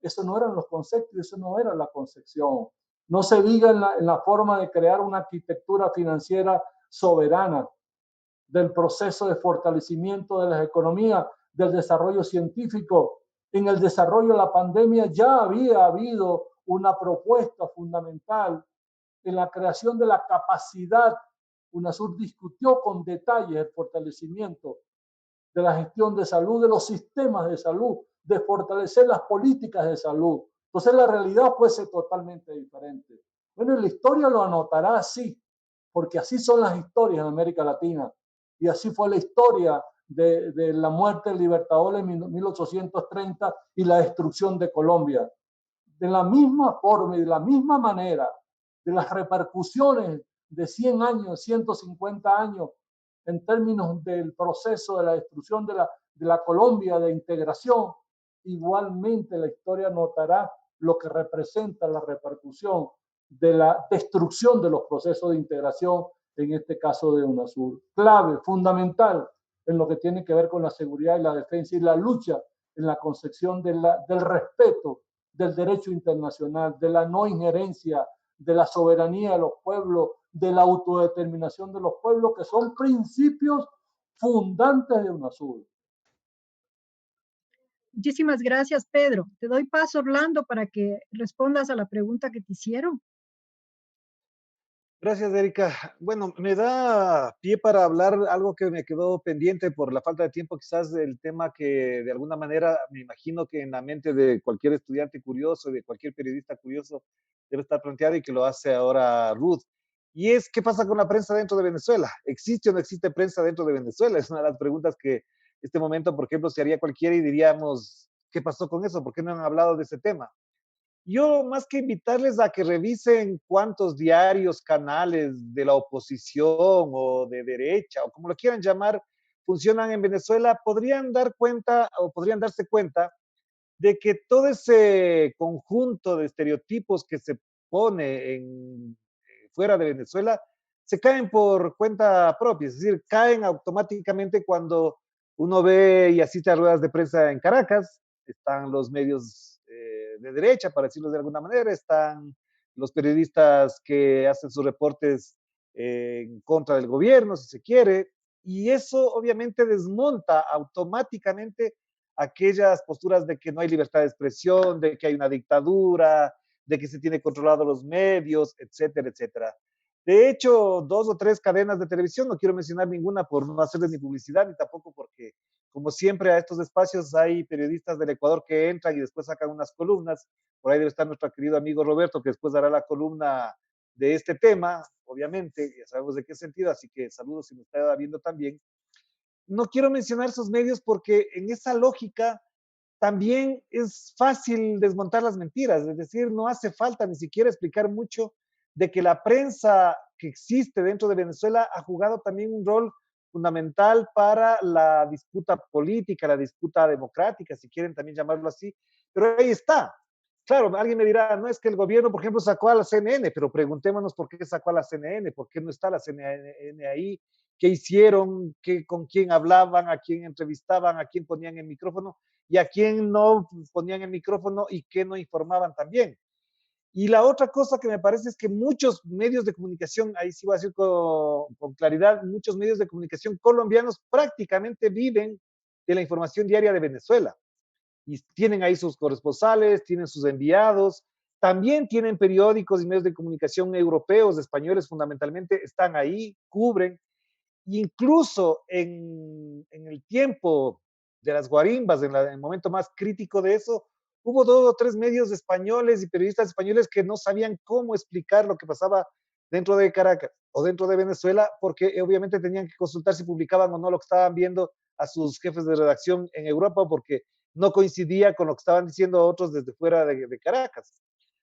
Eso no eran los conceptos, eso no era la concepción. No se diga en la forma de crear una arquitectura financiera soberana, del proceso de fortalecimiento de las economías, del desarrollo científico. En el desarrollo de la pandemia ya había habido una propuesta fundamental en la creación de la capacidad. UNASUR discutió con detalle el fortalecimiento de la gestión de salud, de los sistemas de salud, de fortalecer las políticas de salud. Entonces la realidad fuese totalmente diferente. Bueno, la historia lo anotará así, porque así son las historias en América Latina. Y así fue la historia de la muerte del Libertador en 1830 y la destrucción de Colombia. De la misma forma y de la misma manera, de las repercusiones de 100 años, 150 años, en términos del proceso de la destrucción de la Colombia de integración, igualmente la historia notará lo que representa la repercusión de la destrucción de los procesos de integración, en este caso de UNASUR. Clave, fundamental en lo que tiene que ver con la seguridad y la defensa y la lucha en la concepción del respeto del derecho internacional, de la no injerencia, de la soberanía de los pueblos, de la autodeterminación de los pueblos, que son principios fundantes de UNASUR. Muchísimas gracias, Pedro. Te doy paso, Orlando, para que respondas a la pregunta que te hicieron. Gracias, Erika. Bueno, me da pie para hablar algo que me quedó pendiente por la falta de tiempo, quizás del tema que de alguna manera me imagino que en la mente de cualquier estudiante curioso, de cualquier periodista curioso, debe estar planteado y que lo hace ahora Ruth. Y es, ¿qué pasa con la prensa dentro de Venezuela? ¿Existe o no existe prensa dentro de Venezuela? Es una de las preguntas que en este momento, por ejemplo, se haría cualquiera y diríamos, ¿qué pasó con eso? ¿Por qué no han hablado de ese tema? Yo, más que invitarles a que revisen cuántos diarios, canales de la oposición o de derecha, o como lo quieran llamar, funcionan en Venezuela, podrían dar cuenta o podrían darse cuenta de que todo ese conjunto de estereotipos que se pone fuera de Venezuela se caen por cuenta propia, es decir, caen automáticamente cuando uno ve y asiste a ruedas de prensa en Caracas, están los medios de derecha, para decirlo de alguna manera, están los periodistas que hacen sus reportes en contra del gobierno, si se quiere, y eso obviamente desmonta automáticamente aquellas posturas de que no hay libertad de expresión, de que hay una dictadura, de que se tiene controlado los medios, etcétera, etcétera. De hecho, 2 o 3 cadenas de televisión, no quiero mencionar ninguna por no hacerles ni publicidad, ni tampoco porque, como siempre, a estos espacios hay periodistas del Ecuador que entran y después sacan unas columnas. Por ahí debe estar nuestro querido amigo Roberto, que después dará la columna de este tema, obviamente, ya sabemos de qué sentido, así que saludos si me está viendo también. No quiero mencionar esos medios porque en esa lógica también es fácil desmontar las mentiras, es decir, no hace falta ni siquiera explicar mucho de que la prensa que existe dentro de Venezuela ha jugado también un rol fundamental para la disputa política, la disputa democrática, si quieren también llamarlo así, pero ahí está. Claro, alguien me dirá, no es que el gobierno, por ejemplo, sacó a la CNN, pero preguntémonos por qué sacó a la CNN, por qué no está la CNN ahí, qué hicieron, qué, con quién hablaban, a quién entrevistaban, a quién ponían el micrófono y a quién no ponían el micrófono y qué no informaban también. Y la otra cosa que me parece es que muchos medios de comunicación, ahí sí voy a decir con claridad, muchos medios de comunicación colombianos prácticamente viven de la información diaria de Venezuela. Y tienen ahí sus corresponsales, tienen sus enviados, también tienen periódicos y medios de comunicación europeos, españoles fundamentalmente, están ahí, cubren. Incluso en el tiempo de las guarimbas, en el momento más crítico de eso, hubo 2 o 3 medios españoles y periodistas españoles que no sabían cómo explicar lo que pasaba dentro de Caracas o dentro de Venezuela, porque obviamente tenían que consultar si publicaban o no lo que estaban viendo a sus jefes de redacción en Europa, porque no coincidía con lo que estaban diciendo otros desde fuera de Caracas.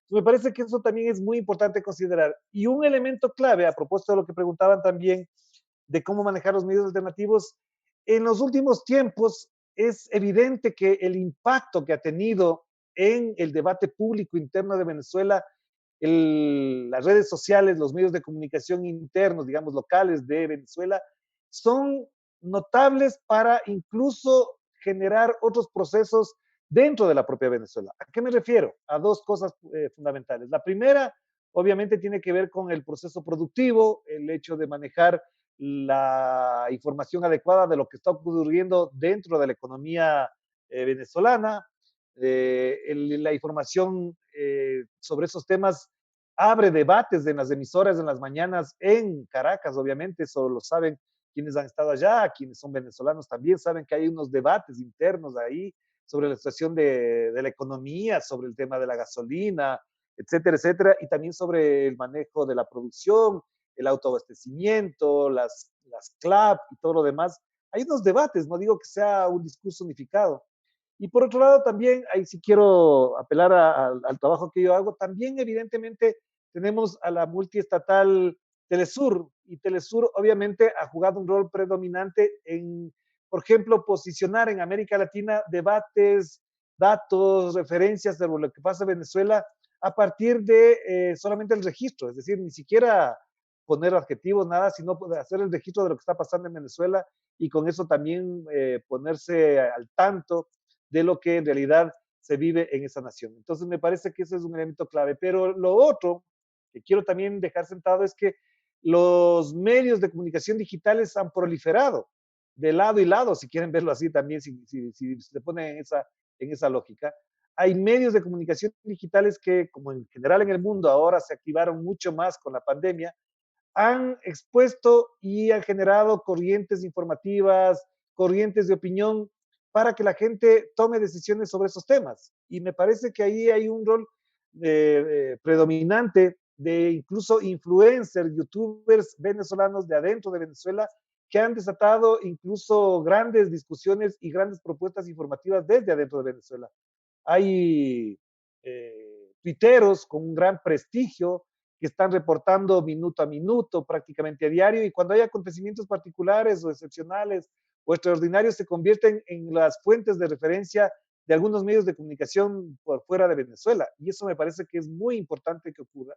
Me parece que eso también es muy importante considerar. Y un elemento clave, a propósito de lo que preguntaban también, de cómo manejar los medios alternativos, en los últimos tiempos es evidente que el impacto que ha tenido en el debate público interno de Venezuela, las redes sociales, los medios de comunicación internos, digamos, locales de Venezuela, son notables para incluso generar otros procesos dentro de la propia Venezuela. ¿A qué me refiero? A 2 cosas fundamentales. La primera, obviamente, tiene que ver con el proceso productivo, el hecho de manejar la información adecuada de lo que está ocurriendo dentro de la economía venezolana. La información sobre esos temas abre debates en las emisoras en las mañanas en Caracas, obviamente, eso lo saben quienes han estado allá, quienes son venezolanos también saben que hay unos debates internos ahí sobre la situación de la economía, sobre el tema de la gasolina, etcétera, etcétera, y también sobre el manejo de la producción, el autoabastecimiento, las CLAP y todo lo demás. Hay unos debates, no digo que sea un discurso unificado. Y por otro lado, también, ahí sí quiero apelar al trabajo que yo hago, también evidentemente tenemos a la multiestatal Telesur, y Telesur obviamente ha jugado un rol predominante en, por ejemplo, posicionar en América Latina debates, datos, referencias de lo que pasa en Venezuela a partir de solamente el registro, es decir, ni siquiera poner adjetivos, nada, sino hacer el registro de lo que está pasando en Venezuela y con eso también ponerse al tanto de lo que en realidad se vive en esa nación. Entonces me parece que ese es un elemento clave. Pero lo otro que quiero también dejar sentado es que los medios de comunicación digitales han proliferado de lado y lado, si quieren verlo así también, si se pone en esa lógica. Hay medios de comunicación digitales que, como en general en el mundo, ahora se activaron mucho más con la pandemia, han expuesto y han generado corrientes informativas, corrientes de opinión para que la gente tome decisiones sobre esos temas. Y me parece que ahí hay un rol predominante de incluso influencers, youtubers venezolanos de adentro de Venezuela, que han desatado incluso grandes discusiones y grandes propuestas informativas desde adentro de Venezuela. Hay tuiteros con un gran prestigio que están reportando minuto a minuto, prácticamente a diario, y cuando hay acontecimientos particulares o excepcionales o extraordinarios, se convierten en las fuentes de referencia de algunos medios de comunicación por fuera de Venezuela. Y eso me parece que es muy importante que ocurra.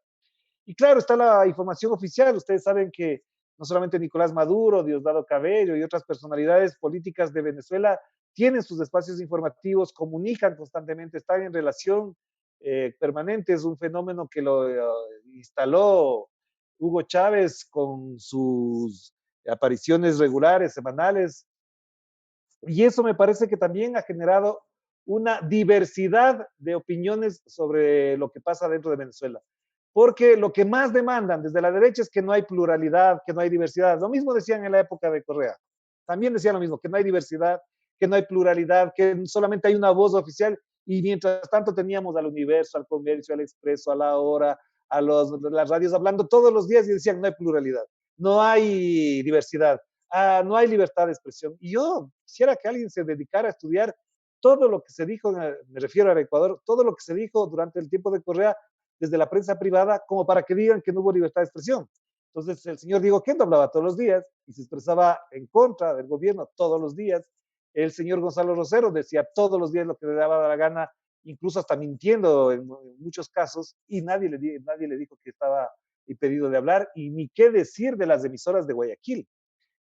Y claro, está la información oficial. Ustedes saben que no solamente Nicolás Maduro, Diosdado Cabello y otras personalidades políticas de Venezuela tienen sus espacios informativos, comunican constantemente, están en relación permanente. Es un fenómeno que lo instaló Hugo Chávez con sus apariciones regulares, semanales. Y eso me parece que también ha generado una diversidad de opiniones sobre lo que pasa dentro de Venezuela. porque lo que más demandan desde la derecha es que no hay pluralidad, que no hay diversidad. Lo mismo decían en la época de Correa. También decían lo mismo, que no hay diversidad, que no hay pluralidad, que solamente hay una voz oficial, y mientras tanto teníamos al Universo, al Comercio, al Expreso, a La Hora, a las radios hablando todos los días y decían no hay pluralidad, no hay diversidad, no hay libertad de expresión. Y yo quisiera que alguien se dedicara a estudiar todo lo que se dijo, me refiero al Ecuador, todo lo que se dijo durante el tiempo de Correa desde la prensa privada, como para que digan que no hubo libertad de expresión. Entonces el señor Diego Quendo hablaba todos los días y se expresaba en contra del gobierno todos los días. El señor Gonzalo Rosero decía todos los días lo que le daba la gana, incluso hasta mintiendo en muchos casos, y nadie le dijo que estaba impedido de hablar, y ni qué decir de las emisoras de Guayaquil.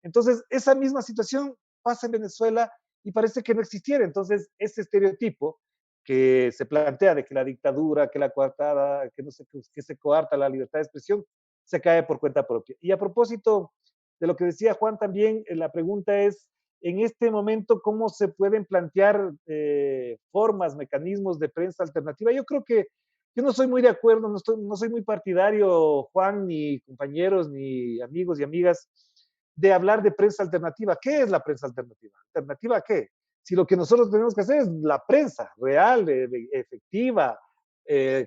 Entonces, esa misma situación pasa en Venezuela y parece que no existiera. Entonces, ese estereotipo que se plantea de que la dictadura, que la coartada, que no sé, que se coarta la libertad de expresión, se cae por cuenta propia. Y a propósito de lo que decía Juan también, la pregunta es, en este momento, ¿cómo se pueden plantear formas, mecanismos de prensa alternativa? Yo creo que yo no soy muy de acuerdo, no soy muy partidario, Juan, ni compañeros, ni amigos y amigas, de hablar de prensa alternativa. ¿Qué es la prensa alternativa? ¿Alternativa a qué? Si lo que nosotros tenemos que hacer es la prensa real, efectiva,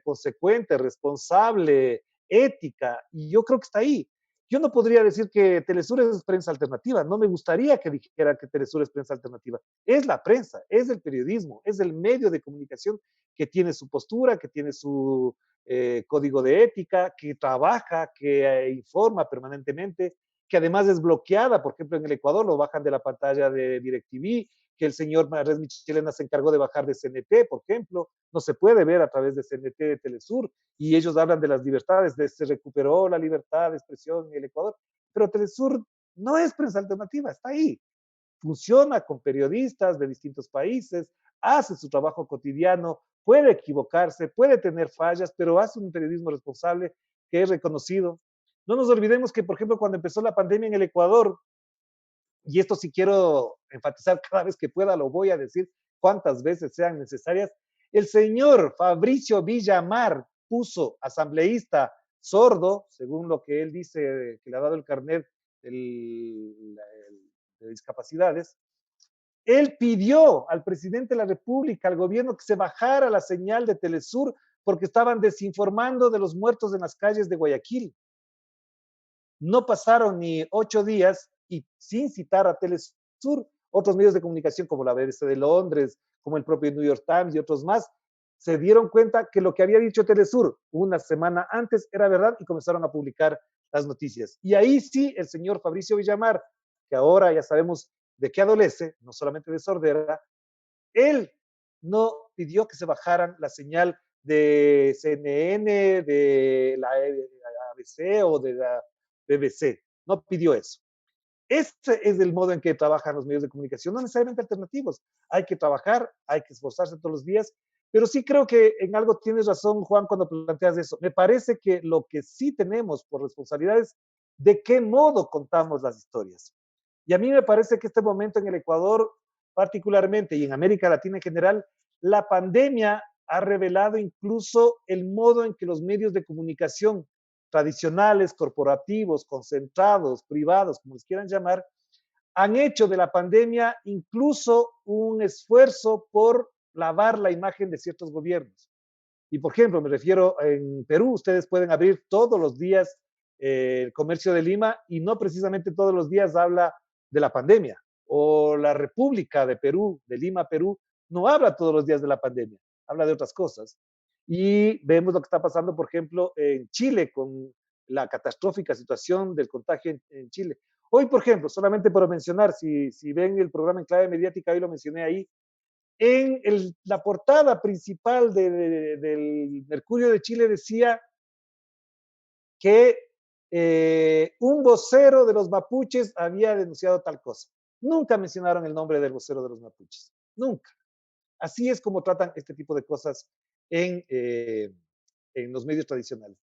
consecuente, responsable, ética, y yo creo que está ahí. Yo no podría decir que Telesur es prensa alternativa, no me gustaría que dijera que Telesur es prensa alternativa. Es la prensa, es el periodismo, es el medio de comunicación que tiene su postura, que tiene su código de ética, que trabaja, que informa permanentemente, que además es bloqueada, por ejemplo, en el Ecuador lo bajan de la pantalla de DirecTV, que el señor Red Michelena se encargó de bajar de CNT, por ejemplo, no se puede ver a través de CNT de Telesur, y ellos hablan de las libertades, se recuperó la libertad de expresión en el Ecuador, pero Telesur no es prensa alternativa, está ahí, funciona con periodistas de distintos países, hace su trabajo cotidiano, puede equivocarse, puede tener fallas, pero hace un periodismo responsable que es reconocido. No nos olvidemos que, por ejemplo, cuando empezó la pandemia en el Ecuador, y esto sí quiero enfatizar cada vez que pueda, lo voy a decir cuantas veces sean necesarias, el señor Fabricio Villamar puso asambleísta sordo, según lo que él dice, que le ha dado el carnet de discapacidades. Él pidió al presidente de la República, al gobierno, que se bajara la señal de Telesur porque estaban desinformando de los muertos en las calles de Guayaquil. No pasaron ni 8 días y sin citar a Telesur, otros medios de comunicación como la BBC de Londres, como el propio New York Times y otros más, se dieron cuenta que lo que había dicho Telesur una semana antes era verdad y comenzaron a publicar las noticias. Y ahí sí, el señor Fabricio Villamar, que ahora ya sabemos de qué adolece, no solamente de sordera, él no pidió que se bajaran la señal de CNN, de la ABC o de la BBC. No pidió eso. Este es el modo en que trabajan los medios de comunicación, no necesariamente alternativos. Hay que trabajar, hay que esforzarse todos los días, pero sí creo que en algo tienes razón, Juan, cuando planteas eso. Me parece que lo que sí tenemos por responsabilidad es de qué modo contamos las historias. Y a mí me parece que este momento en el Ecuador, particularmente, y en América Latina en general, la pandemia ha revelado incluso el modo en que los medios de comunicación tradicionales, corporativos, concentrados, privados, como les quieran llamar, han hecho de la pandemia incluso un esfuerzo por lavar la imagen de ciertos gobiernos. Y por ejemplo, me refiero en Perú, ustedes pueden abrir todos los días el comercio de Lima y no precisamente todos los días habla de la pandemia. O la República de Perú, de Lima, Perú, no habla todos los días de la pandemia, habla de otras cosas. Y vemos lo que está pasando, por ejemplo, en Chile, con la catastrófica situación del contagio en Chile. Hoy, por ejemplo, solamente por mencionar, si ven el programa en clave mediática, hoy lo mencioné ahí, en la portada principal del Mercurio de Chile decía que un vocero de los mapuches había denunciado tal cosa. Nunca mencionaron el nombre del vocero de los mapuches, nunca. Así es como tratan este tipo de cosas en los medios tradicionales.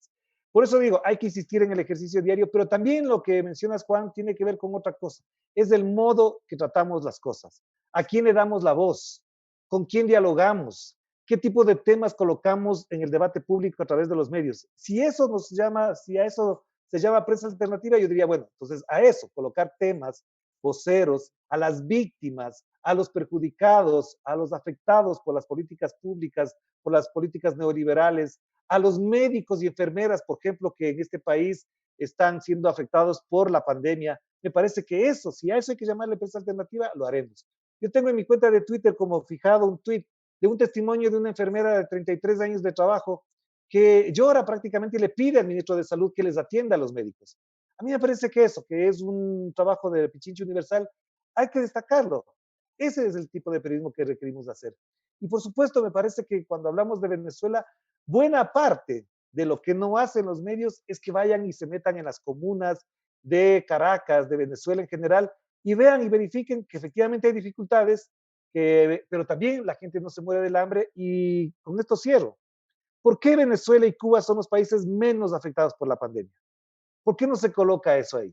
Por eso digo, hay que insistir en el ejercicio diario, pero también lo que mencionas, Juan, tiene que ver con otra cosa. Es el modo que tratamos las cosas. ¿A quién le damos la voz? ¿Con quién dialogamos? qué tipo de temas colocamos en el debate público a través de los medios. Si eso nos llama, si a eso se llama prensa alternativa, yo diría, bueno, entonces a eso, colocar temas, voceros, a las víctimas, a los perjudicados, a los afectados por las políticas públicas, por las políticas neoliberales, a los médicos y enfermeras, por ejemplo, que en este país están siendo afectados por la pandemia. Me parece que eso, si a eso hay que llamarle prensa alternativa, lo haremos. Yo tengo en mi cuenta de Twitter como fijado un tweet de un testimonio de una enfermera de 33 años de trabajo que llora prácticamente y le pide al ministro de Salud que les atienda a los médicos. A mí me parece que eso, que es un trabajo de Pichincha Universal, hay que destacarlo. Ese es el tipo de periodismo que requerimos hacer. Y por supuesto, me parece que cuando hablamos de Venezuela, buena parte de lo que no hacen los medios es que vayan y se metan en las comunas de Caracas, de Venezuela en general, y vean y verifiquen que efectivamente hay dificultades, pero también la gente no se muere del hambre. Y con esto cierro. ¿Por qué Venezuela y Cuba son los países menos afectados por la pandemia? ¿Por qué no se coloca eso ahí?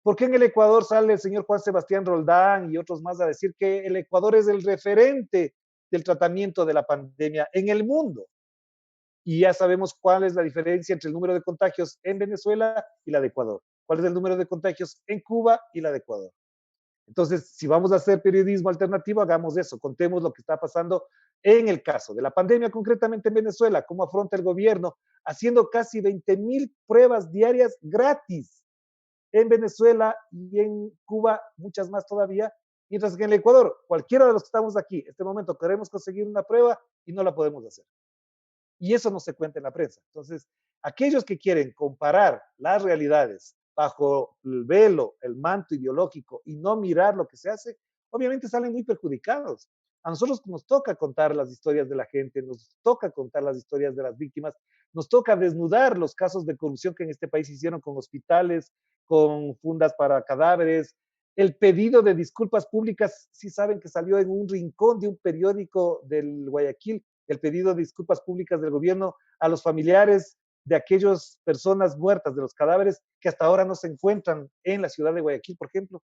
¿Por qué en el Ecuador sale el señor Juan Sebastián Roldán y otros más a decir que el Ecuador es el referente del tratamiento de la pandemia en el mundo? Y ya sabemos cuál es la diferencia entre el número de contagios en Venezuela y la de Ecuador. ¿Cuál es el número de contagios en Cuba y la de Ecuador? Entonces, si vamos a hacer periodismo alternativo, hagamos eso, contemos lo que está pasando en el caso de la pandemia, concretamente en Venezuela, cómo afronta el gobierno, haciendo casi 20,000 pruebas diarias gratis en Venezuela y en Cuba, muchas más todavía, mientras que en el Ecuador, cualquiera de los que estamos aquí, en este momento queremos conseguir una prueba y no la podemos hacer. Y eso no se cuenta en la prensa. Entonces, aquellos que quieren comparar las realidades bajo el velo, el manto ideológico y no mirar lo que se hace, obviamente salen muy perjudicados. A nosotros nos toca contar las historias de la gente, nos toca contar las historias de las víctimas, nos toca desnudar los casos de corrupción que en este país hicieron con hospitales, con fundas para cadáveres. El pedido de disculpas públicas, sí saben que salió en un rincón de un periódico del Guayaquil, el pedido de disculpas públicas del gobierno a los familiares de aquellas personas muertas, de los cadáveres que hasta ahora no se encuentran en la ciudad de Guayaquil, por ejemplo.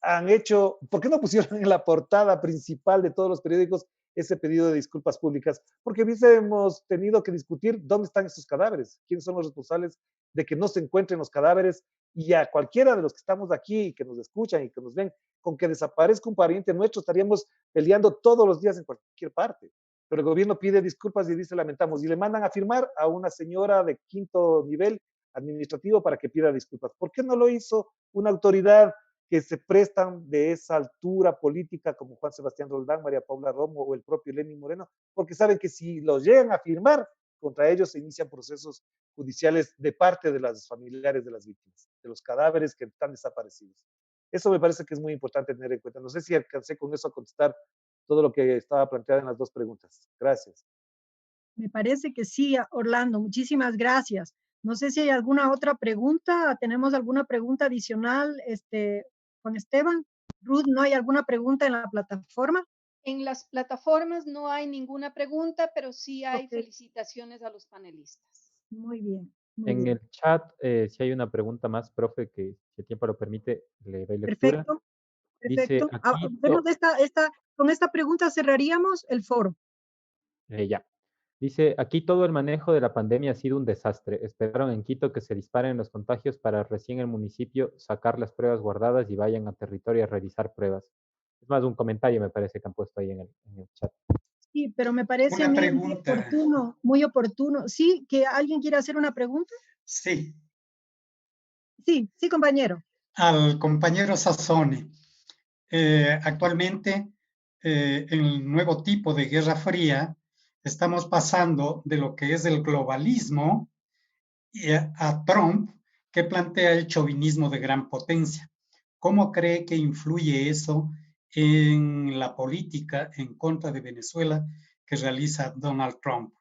Han hecho, ¿por qué no pusieron en la portada principal de todos los periódicos ese pedido de disculpas públicas? Porque hubiésemos tenido que discutir dónde están esos cadáveres, quiénes son los responsables de que no se encuentren los cadáveres, y a cualquiera de los que estamos aquí, que nos escuchan y que nos ven, con que desaparezca un pariente nuestro, estaríamos peleando todos los días en cualquier parte. Pero el gobierno pide disculpas y dice lamentamos, y le mandan a firmar a una señora de 5º nivel administrativo para que pida disculpas. ¿Por qué no lo hizo una autoridad que se prestan de esa altura política como Juan Sebastián Roldán, María Paula Romo o el propio Lenín Moreno? Porque saben que si los llegan a firmar, contra ellos se inician procesos judiciales de parte de los familiares de las víctimas, de los cadáveres que están desaparecidos. Eso me parece que es muy importante tener en cuenta. No sé si alcancé con eso a contestar todo lo que estaba planteado en las dos preguntas. Gracias. Me parece que sí, Orlando. Muchísimas gracias. No sé si hay alguna otra pregunta. ¿Tenemos alguna pregunta adicional con Esteban? Ruth, ¿no hay alguna pregunta en la plataforma? En las plataformas no hay ninguna pregunta, pero sí hay felicitaciones a los panelistas. Muy bien. En el chat, si hay una pregunta más, profe, que si el tiempo lo permite, le doy lectura. Perfecto. Dice Perfecto. aquí, Con esta pregunta cerraríamos el foro. ya. Dice, aquí todo el manejo de la pandemia ha sido un desastre. Esperaron en Quito que se disparen los contagios para recién el municipio sacar las pruebas guardadas y vayan a territorio a realizar pruebas. Es más un comentario, me parece que han puesto ahí en el chat. Sí, pero me parece a mí muy oportuno. ¿Sí? ¿Que alguien quiere hacer una pregunta? Sí. Sí, sí, compañero. Al compañero Sassone. Actualmente, en el nuevo tipo de Guerra Fría, estamos pasando de lo que es el globalismo a Trump, que plantea el chauvinismo de gran potencia. ¿Cómo cree que influye eso en la política en contra de Venezuela que realiza Donald Trump?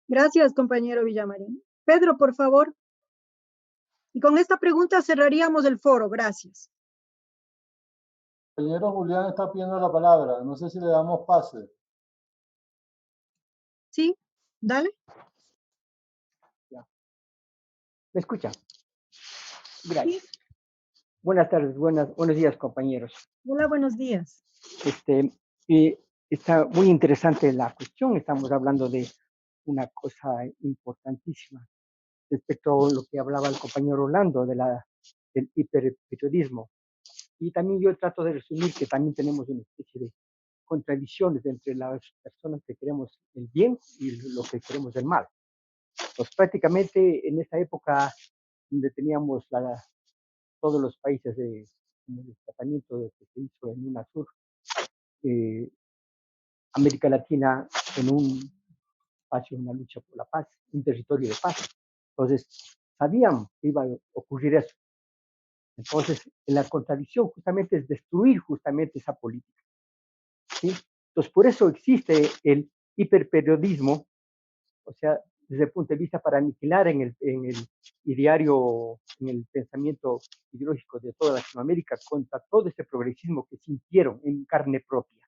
Gracias, compañero Villamarín. Pedro, por favor. Y con esta pregunta cerraríamos el foro. Gracias. El compañero Julián está pidiendo la palabra. No sé si le damos pase. Sí, dale. ¿Me escucha? Gracias. Sí. Buenas tardes, buenos días, compañeros. Hola, buenos días. Está muy interesante la cuestión. Estamos hablando de una cosa importantísima respecto a lo que hablaba el compañero Orlando del hiperperiodismo. Y también yo trato de resumir que también tenemos una especie de contradicciones entre las personas que queremos el bien y lo que queremos el mal. Pues prácticamente en esa época donde teníamos todos los países de el desplazamiento que se hizo en UNASUR, América Latina en un espacio, una lucha por la paz, un territorio de paz. Entonces, sabían que iba a ocurrir eso. Entonces, la contradicción justamente es destruir justamente esa política, ¿sí? Entonces, por eso existe el hiperperiodismo, o sea, desde el punto de vista para aniquilar en el ideario, en el pensamiento ideológico de toda Latinoamérica contra todo ese progresismo que sintieron en carne propia,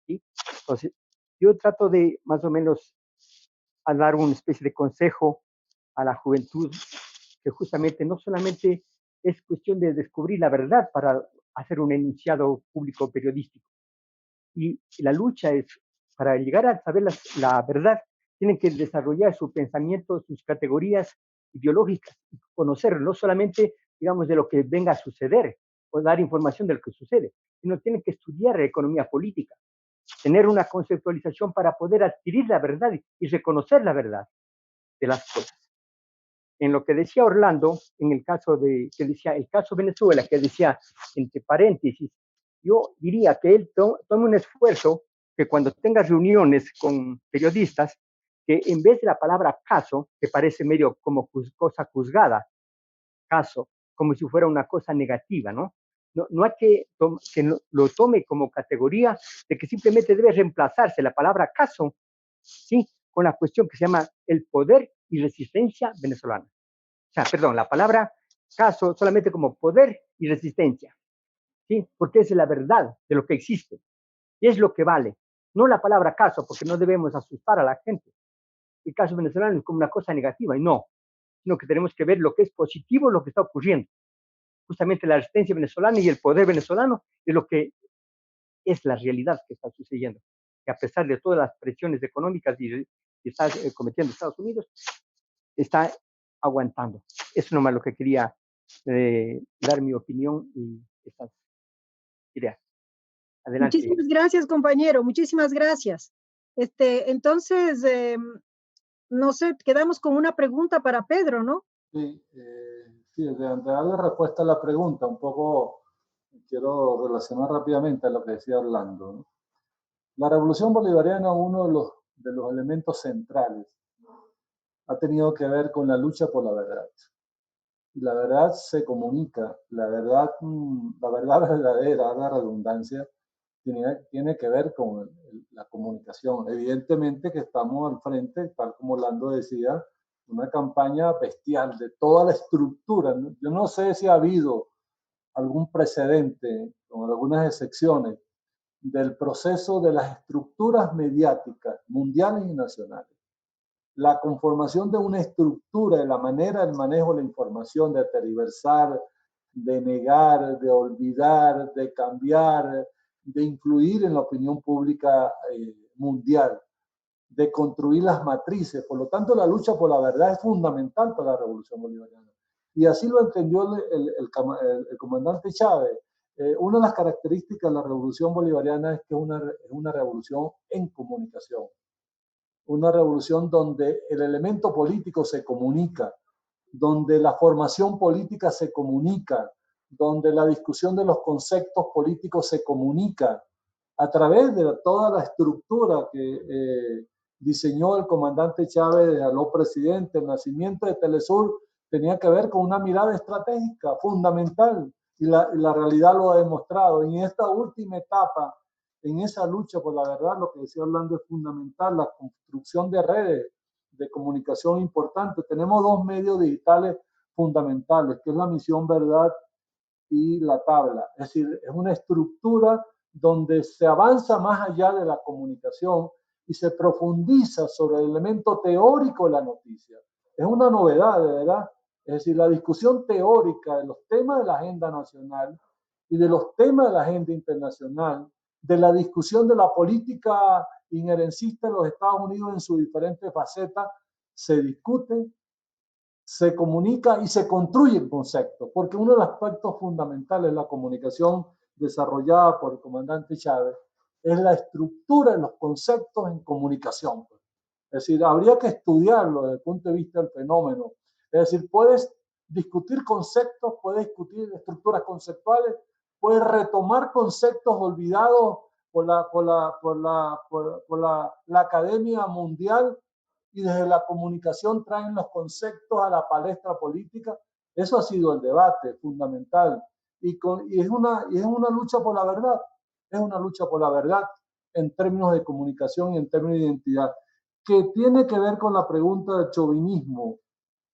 ¿sí? Entonces, yo trato de más o menos a dar una especie de consejo a la juventud, que justamente no solamente es cuestión de descubrir la verdad para hacer un enunciado público periodístico. Y la lucha es, para llegar a saber la verdad, tienen que desarrollar su pensamiento, sus categorías ideológicas, y conocer no solamente, digamos, de lo que venga a suceder, o dar información de lo que sucede, sino tienen que estudiar economía política, tener una conceptualización para poder adquirir la verdad y reconocer la verdad de las cosas. En lo que decía Orlando, en el caso que decía, el caso Venezuela, que decía, entre paréntesis, yo diría que él tome un esfuerzo, que cuando tenga reuniones con periodistas, que en vez de la palabra caso, que parece medio como cosa juzgada, caso, como si fuera una cosa negativa, ¿no? No hay que lo tome como categoría de que simplemente debe reemplazarse la palabra caso, ¿sí?, con la cuestión que se llama el poder y resistencia venezolana. O sea, perdón, la palabra caso solamente como poder y resistencia, ¿sí? Porque es la verdad de lo que existe y es lo que vale. No la palabra caso, porque no debemos asustar a la gente. El caso venezolano es como una cosa negativa, y no, sino que tenemos que ver lo que es positivo, lo que está ocurriendo. Justamente la resistencia venezolana y el poder venezolano es lo que es la realidad que está sucediendo. Que a pesar de todas las presiones económicas que está cometiendo Estados Unidos, está aguantando. Eso nomás lo que quería dar mi opinión y estas ideas. Adelante. Muchísimas gracias, compañero. Muchísimas gracias. Entonces, no sé, quedamos con una pregunta para Pedro, ¿no? Sí, sí, de darle respuesta a la pregunta, un poco quiero relacionar rápidamente a lo que decía Orlando, ¿no? La revolución bolivariana, uno de los elementos centrales, ha tenido que ver con la lucha por la verdad. Y la verdad se comunica, la verdad verdadera, la redundancia, tiene que ver con la comunicación. Evidentemente que estamos al frente, tal como Orlando decía, una campaña bestial de toda la estructura. Yo no sé si ha habido algún precedente, con algunas excepciones, del proceso de las estructuras mediáticas mundiales y nacionales. La conformación de una estructura, de la manera del manejo de la información, de tergiversar, de negar, de olvidar, de cambiar, de influir en la opinión pública mundial, de construir las matrices. Por lo tanto, la lucha por la verdad es fundamental para la revolución bolivariana. Y así lo entendió el comandante Chávez. Una de las características de la revolución bolivariana es que es una revolución en comunicación. Una revolución donde el elemento político se comunica, donde la formación política se comunica, donde la discusión de los conceptos políticos se comunica a través de toda la estructura que diseñó el comandante Chávez a los presidentes. El nacimiento de Telesur tenía que ver con una mirada estratégica fundamental y la realidad lo ha demostrado. Y en esta última etapa, en esa lucha por la verdad, lo que decía Orlando es fundamental, la construcción de redes de comunicación importante. Tenemos dos medios digitales fundamentales, que es la Misión Verdad y la Tabla. Es decir, es una estructura donde se avanza más allá de la comunicación y se profundiza sobre el elemento teórico de la noticia. Es una novedad, de verdad. Es decir, la discusión teórica de los temas de la agenda nacional y de los temas de la agenda internacional de la discusión de la política injerencista en los Estados Unidos en sus diferentes facetas, se discute, se comunica y se construyen conceptos, porque uno de los aspectos fundamentales de la comunicación desarrollada por el comandante Chávez es la estructura de los conceptos en comunicación. Es decir, habría que estudiarlo desde el punto de vista del fenómeno. Es decir, puedes discutir conceptos, puedes discutir estructuras conceptuales, puedes retomar conceptos olvidados por la academia mundial, y desde la comunicación traen los conceptos a la palestra política. Eso ha sido el debate fundamental. Y es una lucha por la verdad. Es una lucha por la verdad en términos de comunicación y en términos de identidad, que tiene que ver con la pregunta del chauvinismo.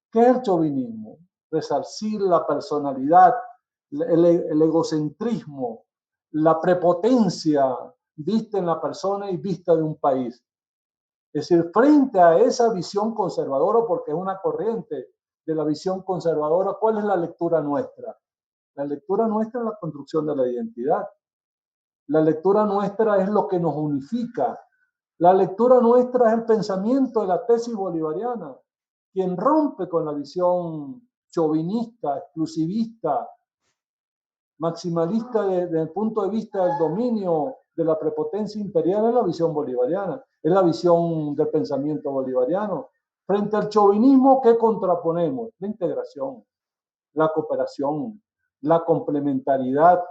¿Qué es el chauvinismo? Resarcir la personalidad, el egocentrismo, la prepotencia vista en la persona y vista de un país. Es decir, frente a esa visión conservadora, porque es una corriente de la visión conservadora, ¿cuál es la lectura nuestra? La lectura nuestra es la construcción de la identidad. La lectura nuestra es lo que nos unifica. La lectura nuestra es el pensamiento de la tesis bolivariana, quien rompe con la visión chauvinista, exclusivista, maximalista desde el punto de vista del dominio de la prepotencia imperial, es la visión bolivariana, es la visión del pensamiento bolivariano. Frente al chauvinismo, ¿qué contraponemos? La integración, la cooperación, la complementariedad,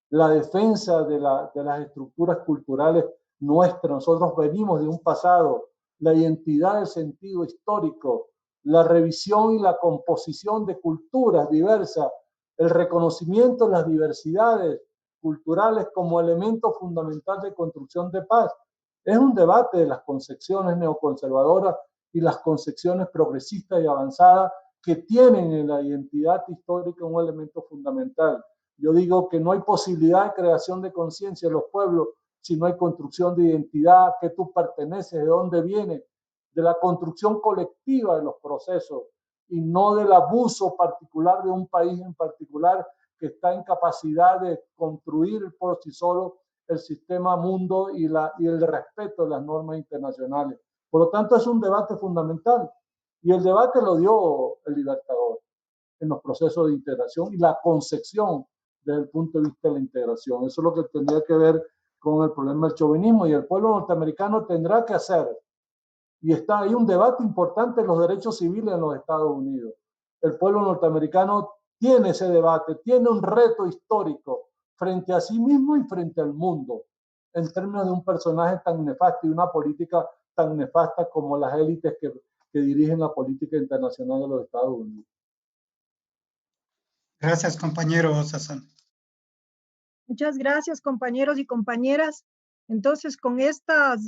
la defensa de las estructuras culturales nuestras. Nosotros venimos de un pasado, la identidad del sentido histórico, la revisión y la composición de culturas diversas, el reconocimiento de las diversidades culturales como elemento fundamental de construcción de paz. Es un debate de las concepciones neoconservadoras y las concepciones progresistas y avanzadas que tienen en la identidad histórica un elemento fundamental. Yo digo que no hay posibilidad de creación de conciencia en los pueblos si no hay construcción de identidad, que tú perteneces, de dónde vienes, de la construcción colectiva de los procesos y no del abuso particular de un país en particular que está en capacidad de construir por sí solo el sistema mundo y el respeto de las normas internacionales. Por lo tanto, es un debate fundamental y el debate lo dio el Libertador en los procesos de integración y la concepción desde el punto de vista de la integración. Eso es lo que tendría que ver con el problema del chauvinismo, y el pueblo norteamericano tendrá que hacer, y está ahí un debate importante en los derechos civiles en los Estados Unidos. El pueblo norteamericano tiene ese debate, tiene un reto histórico frente a sí mismo y frente al mundo, en términos de un personaje tan nefasto y una política tan nefasta como las élites que dirigen la política internacional de los Estados Unidos. Gracias, compañero Sazán. Muchas gracias, compañeros y compañeras. Entonces, con estas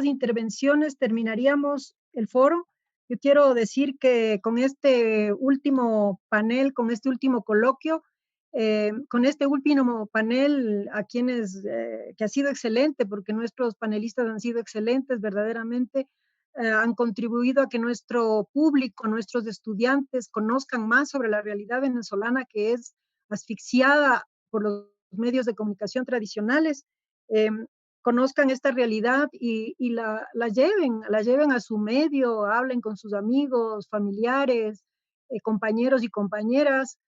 intervenciones terminaríamos el foro. Yo quiero decir que con este último panel, con este último coloquio, a quienes, que ha sido excelente, porque nuestros panelistas han sido excelentes, verdaderamente, han contribuido a que nuestro público, nuestros estudiantes conozcan más sobre la realidad venezolana, que es asfixiada por los medios de comunicación tradicionales, conozcan esta realidad y la lleven a su medio, hablen con sus amigos, familiares, compañeros y compañeras,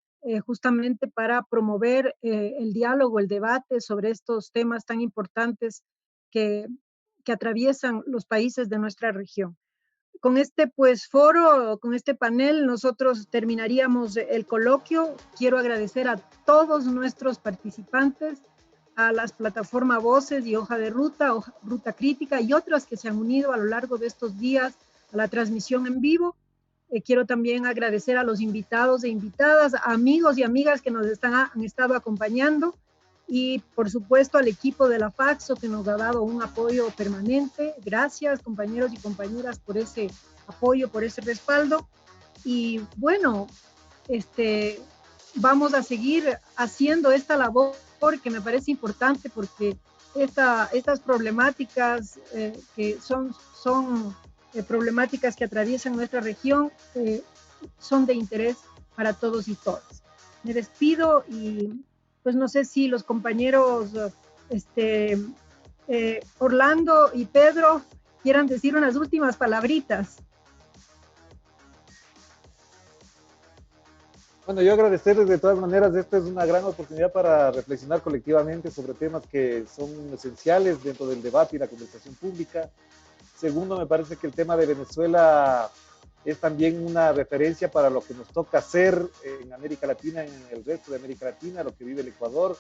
justamente para promover el diálogo, el debate sobre estos temas tan importantes que atraviesan los países de nuestra región. Con este foro, con este panel, nosotros terminaríamos el coloquio. Quiero agradecer a todos nuestros participantes, a las plataformas Voces y Hoja de Ruta, Ruta Crítica y otras que se han unido a lo largo de estos días a la transmisión en vivo. Quiero también agradecer a los invitados e invitadas, amigos y amigas que nos han estado acompañando, y por supuesto al equipo de la FACSO que nos ha dado un apoyo permanente. Gracias, compañeros y compañeras, por ese apoyo, por ese respaldo. Y bueno, vamos a seguir haciendo esta labor que me parece importante, porque estas problemáticas que son problemáticas que atraviesan nuestra región son de interés para todos y todas. Me despido y pues no sé si los compañeros Orlando y Pedro quieran decir unas últimas palabritas. Bueno, yo agradecerles de todas maneras. Esta es una gran oportunidad para reflexionar colectivamente sobre temas que son esenciales dentro del debate y la conversación pública. Segundo, me parece que el tema de Venezuela es también una referencia para lo que nos toca hacer en América Latina, en el resto de América Latina, lo que vive el Ecuador.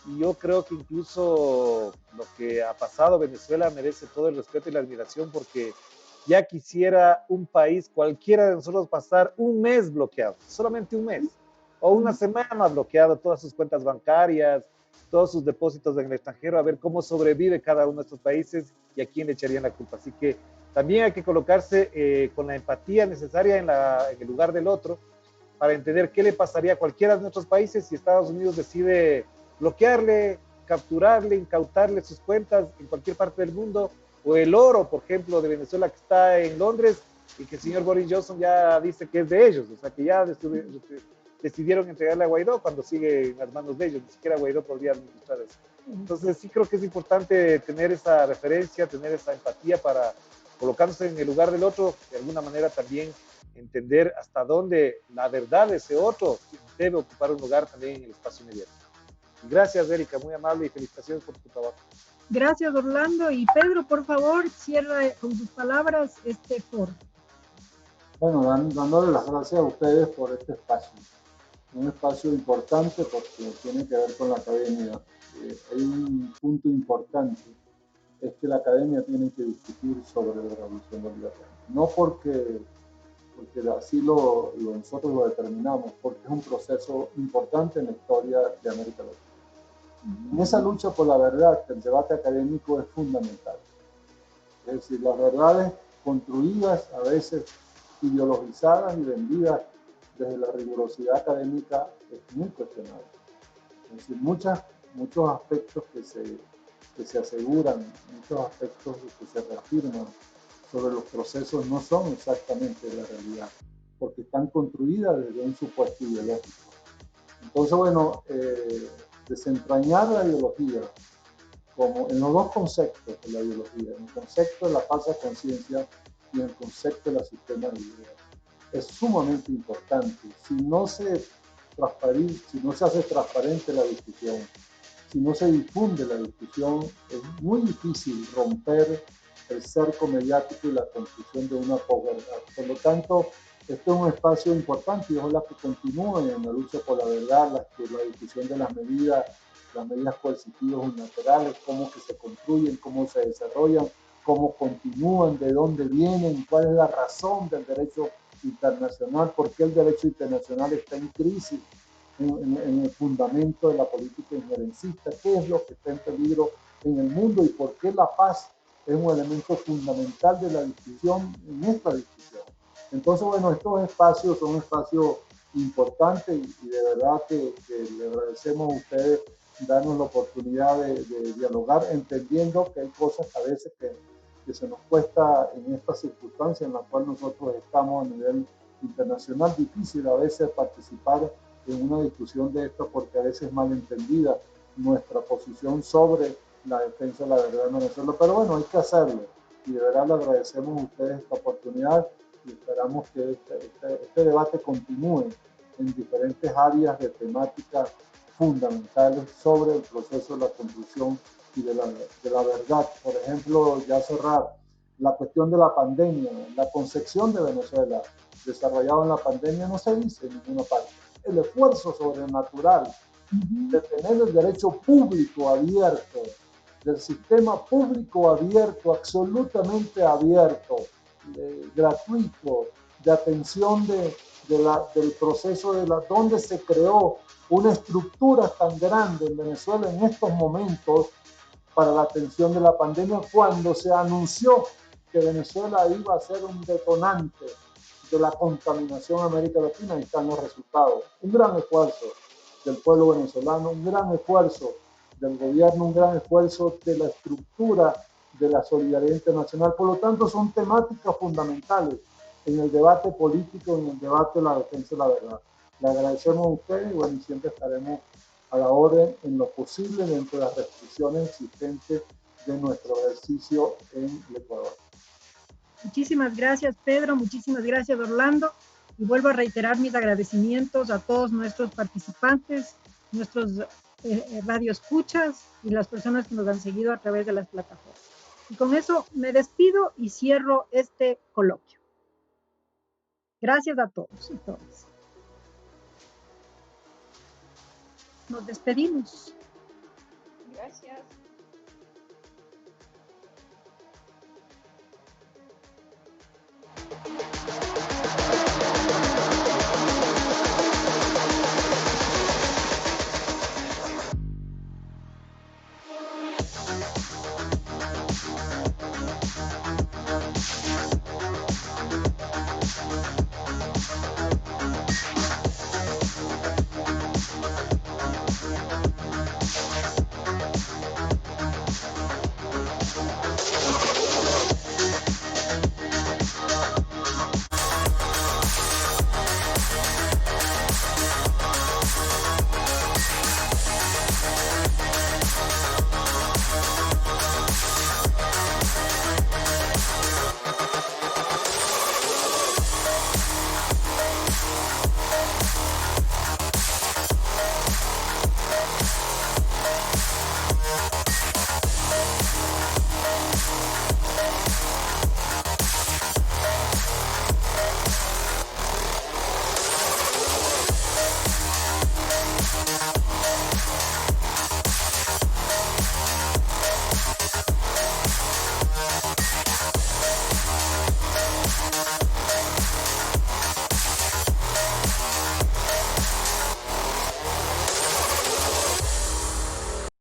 Y yo creo que incluso lo que ha pasado Venezuela merece todo el respeto y la admiración, porque ya quisiera un país, cualquiera de nosotros, pasar un mes bloqueado, solamente un mes, o una semana bloqueado, todas sus cuentas bancarias, todos sus depósitos en el extranjero, a ver cómo sobrevive cada uno de estos países y a quién le echarían la culpa. Así que también hay que colocarse con la empatía necesaria en el lugar del otro, para entender qué le pasaría a cualquiera de nuestros países si Estados Unidos decide bloquearle, capturarle, incautarle sus cuentas en cualquier parte del mundo, o el oro, por ejemplo, de Venezuela que está en Londres y que el señor Boris Johnson ya dice que es de ellos, o sea que ya decidieron entregarle a Guaidó cuando sigue en las manos de ellos, ni siquiera Guaidó podría administrar eso. Entonces sí creo que es importante tener esa referencia, tener esa empatía para colocándose en el lugar del otro, de alguna manera también entender hasta dónde la verdad de ese otro debe ocupar un lugar también en el espacio mediático. Gracias, Erika, muy amable y felicitaciones por tu trabajo. Gracias, Orlando. Y Pedro, por favor, cierra con sus palabras este foro. Bueno, dándole las gracias a ustedes por este espacio. Un espacio importante porque tiene que ver con la academia. Hay un punto importante, es que la academia tiene que discutir sobre la revolución bolivariana. No porque así nosotros lo determinamos, porque es un proceso importante en la historia de América Latina. En esa lucha por la verdad, el debate académico es fundamental. Es decir, las verdades construidas, a veces ideologizadas y vendidas desde la rigurosidad académica, es muy cuestionable. Es decir, muchos aspectos que se aseguran, muchos aspectos que se reafirman sobre los procesos no son exactamente la realidad, porque están construidas desde un supuesto ideológico. Entonces, bueno, desentrañar la ideología, como en los dos conceptos de la ideología, en el concepto de la falsa conciencia y en el concepto de la sistema de ideas, es sumamente importante. Si no se hace transparente la discusión, si no se difunde la discusión, es muy difícil romper el cerco mediático y la construcción de una posverdad. Por lo tanto, este es un espacio importante y ojalá que continúe en la lucha por la verdad, la discusión de las medidas coercitivas unilaterales, cómo que se construyen, cómo se desarrollan, cómo continúan, de dónde vienen, cuál es la razón del derecho internacional, por qué el derecho internacional está en crisis en el fundamento de la política injerencista, qué es lo que está en peligro en el mundo y por qué la paz es un elemento fundamental de la discusión en esta discusión. Entonces, bueno, estos espacios son espacios importantes y de verdad que le agradecemos a ustedes darnos la oportunidad de dialogar, entendiendo que hay cosas a veces que se nos cuesta en esta circunstancia en la cual nosotros estamos a nivel internacional, difícil a veces participar en una discusión de esto porque a veces es mal entendida nuestra posición sobre la defensa de la verdad en Venezuela, pero bueno, hay que hacerlo y de verdad le agradecemos a ustedes esta oportunidad y esperamos que este debate continúe en diferentes áreas de temáticas fundamentales sobre el proceso de la construcción y de la verdad. Por ejemplo, ya cerrar la cuestión de la pandemia, la concepción de Venezuela desarrollada en la pandemia no se dice en ninguna parte. El esfuerzo sobrenatural de tener el derecho público abierto, del sistema público abierto, absolutamente abierto, gratuito, de atención del proceso donde se creó una estructura tan grande en Venezuela en estos momentos para la atención de la pandemia, cuando se anunció que Venezuela iba a ser un detonante de la contaminación en América Latina. Ahí están los resultados. Un gran esfuerzo del pueblo venezolano, un gran esfuerzo del gobierno, un gran esfuerzo de la estructura de la solidaridad internacional. Por lo tanto, son temáticas fundamentales en el debate político, en el debate de la defensa de la verdad. Le agradecemos a ustedes y bueno, siempre estaremos a la orden en lo posible dentro de las restricciones existentes de nuestro ejercicio en el Ecuador. Muchísimas gracias, Pedro. Muchísimas gracias, Orlando. Y vuelvo a reiterar mis agradecimientos a todos nuestros participantes, nuestros radioescuchas y las personas que nos han seguido a través de las plataformas. Y con eso me despido y cierro este coloquio. Gracias a todos y todas. Nos despedimos. Gracias.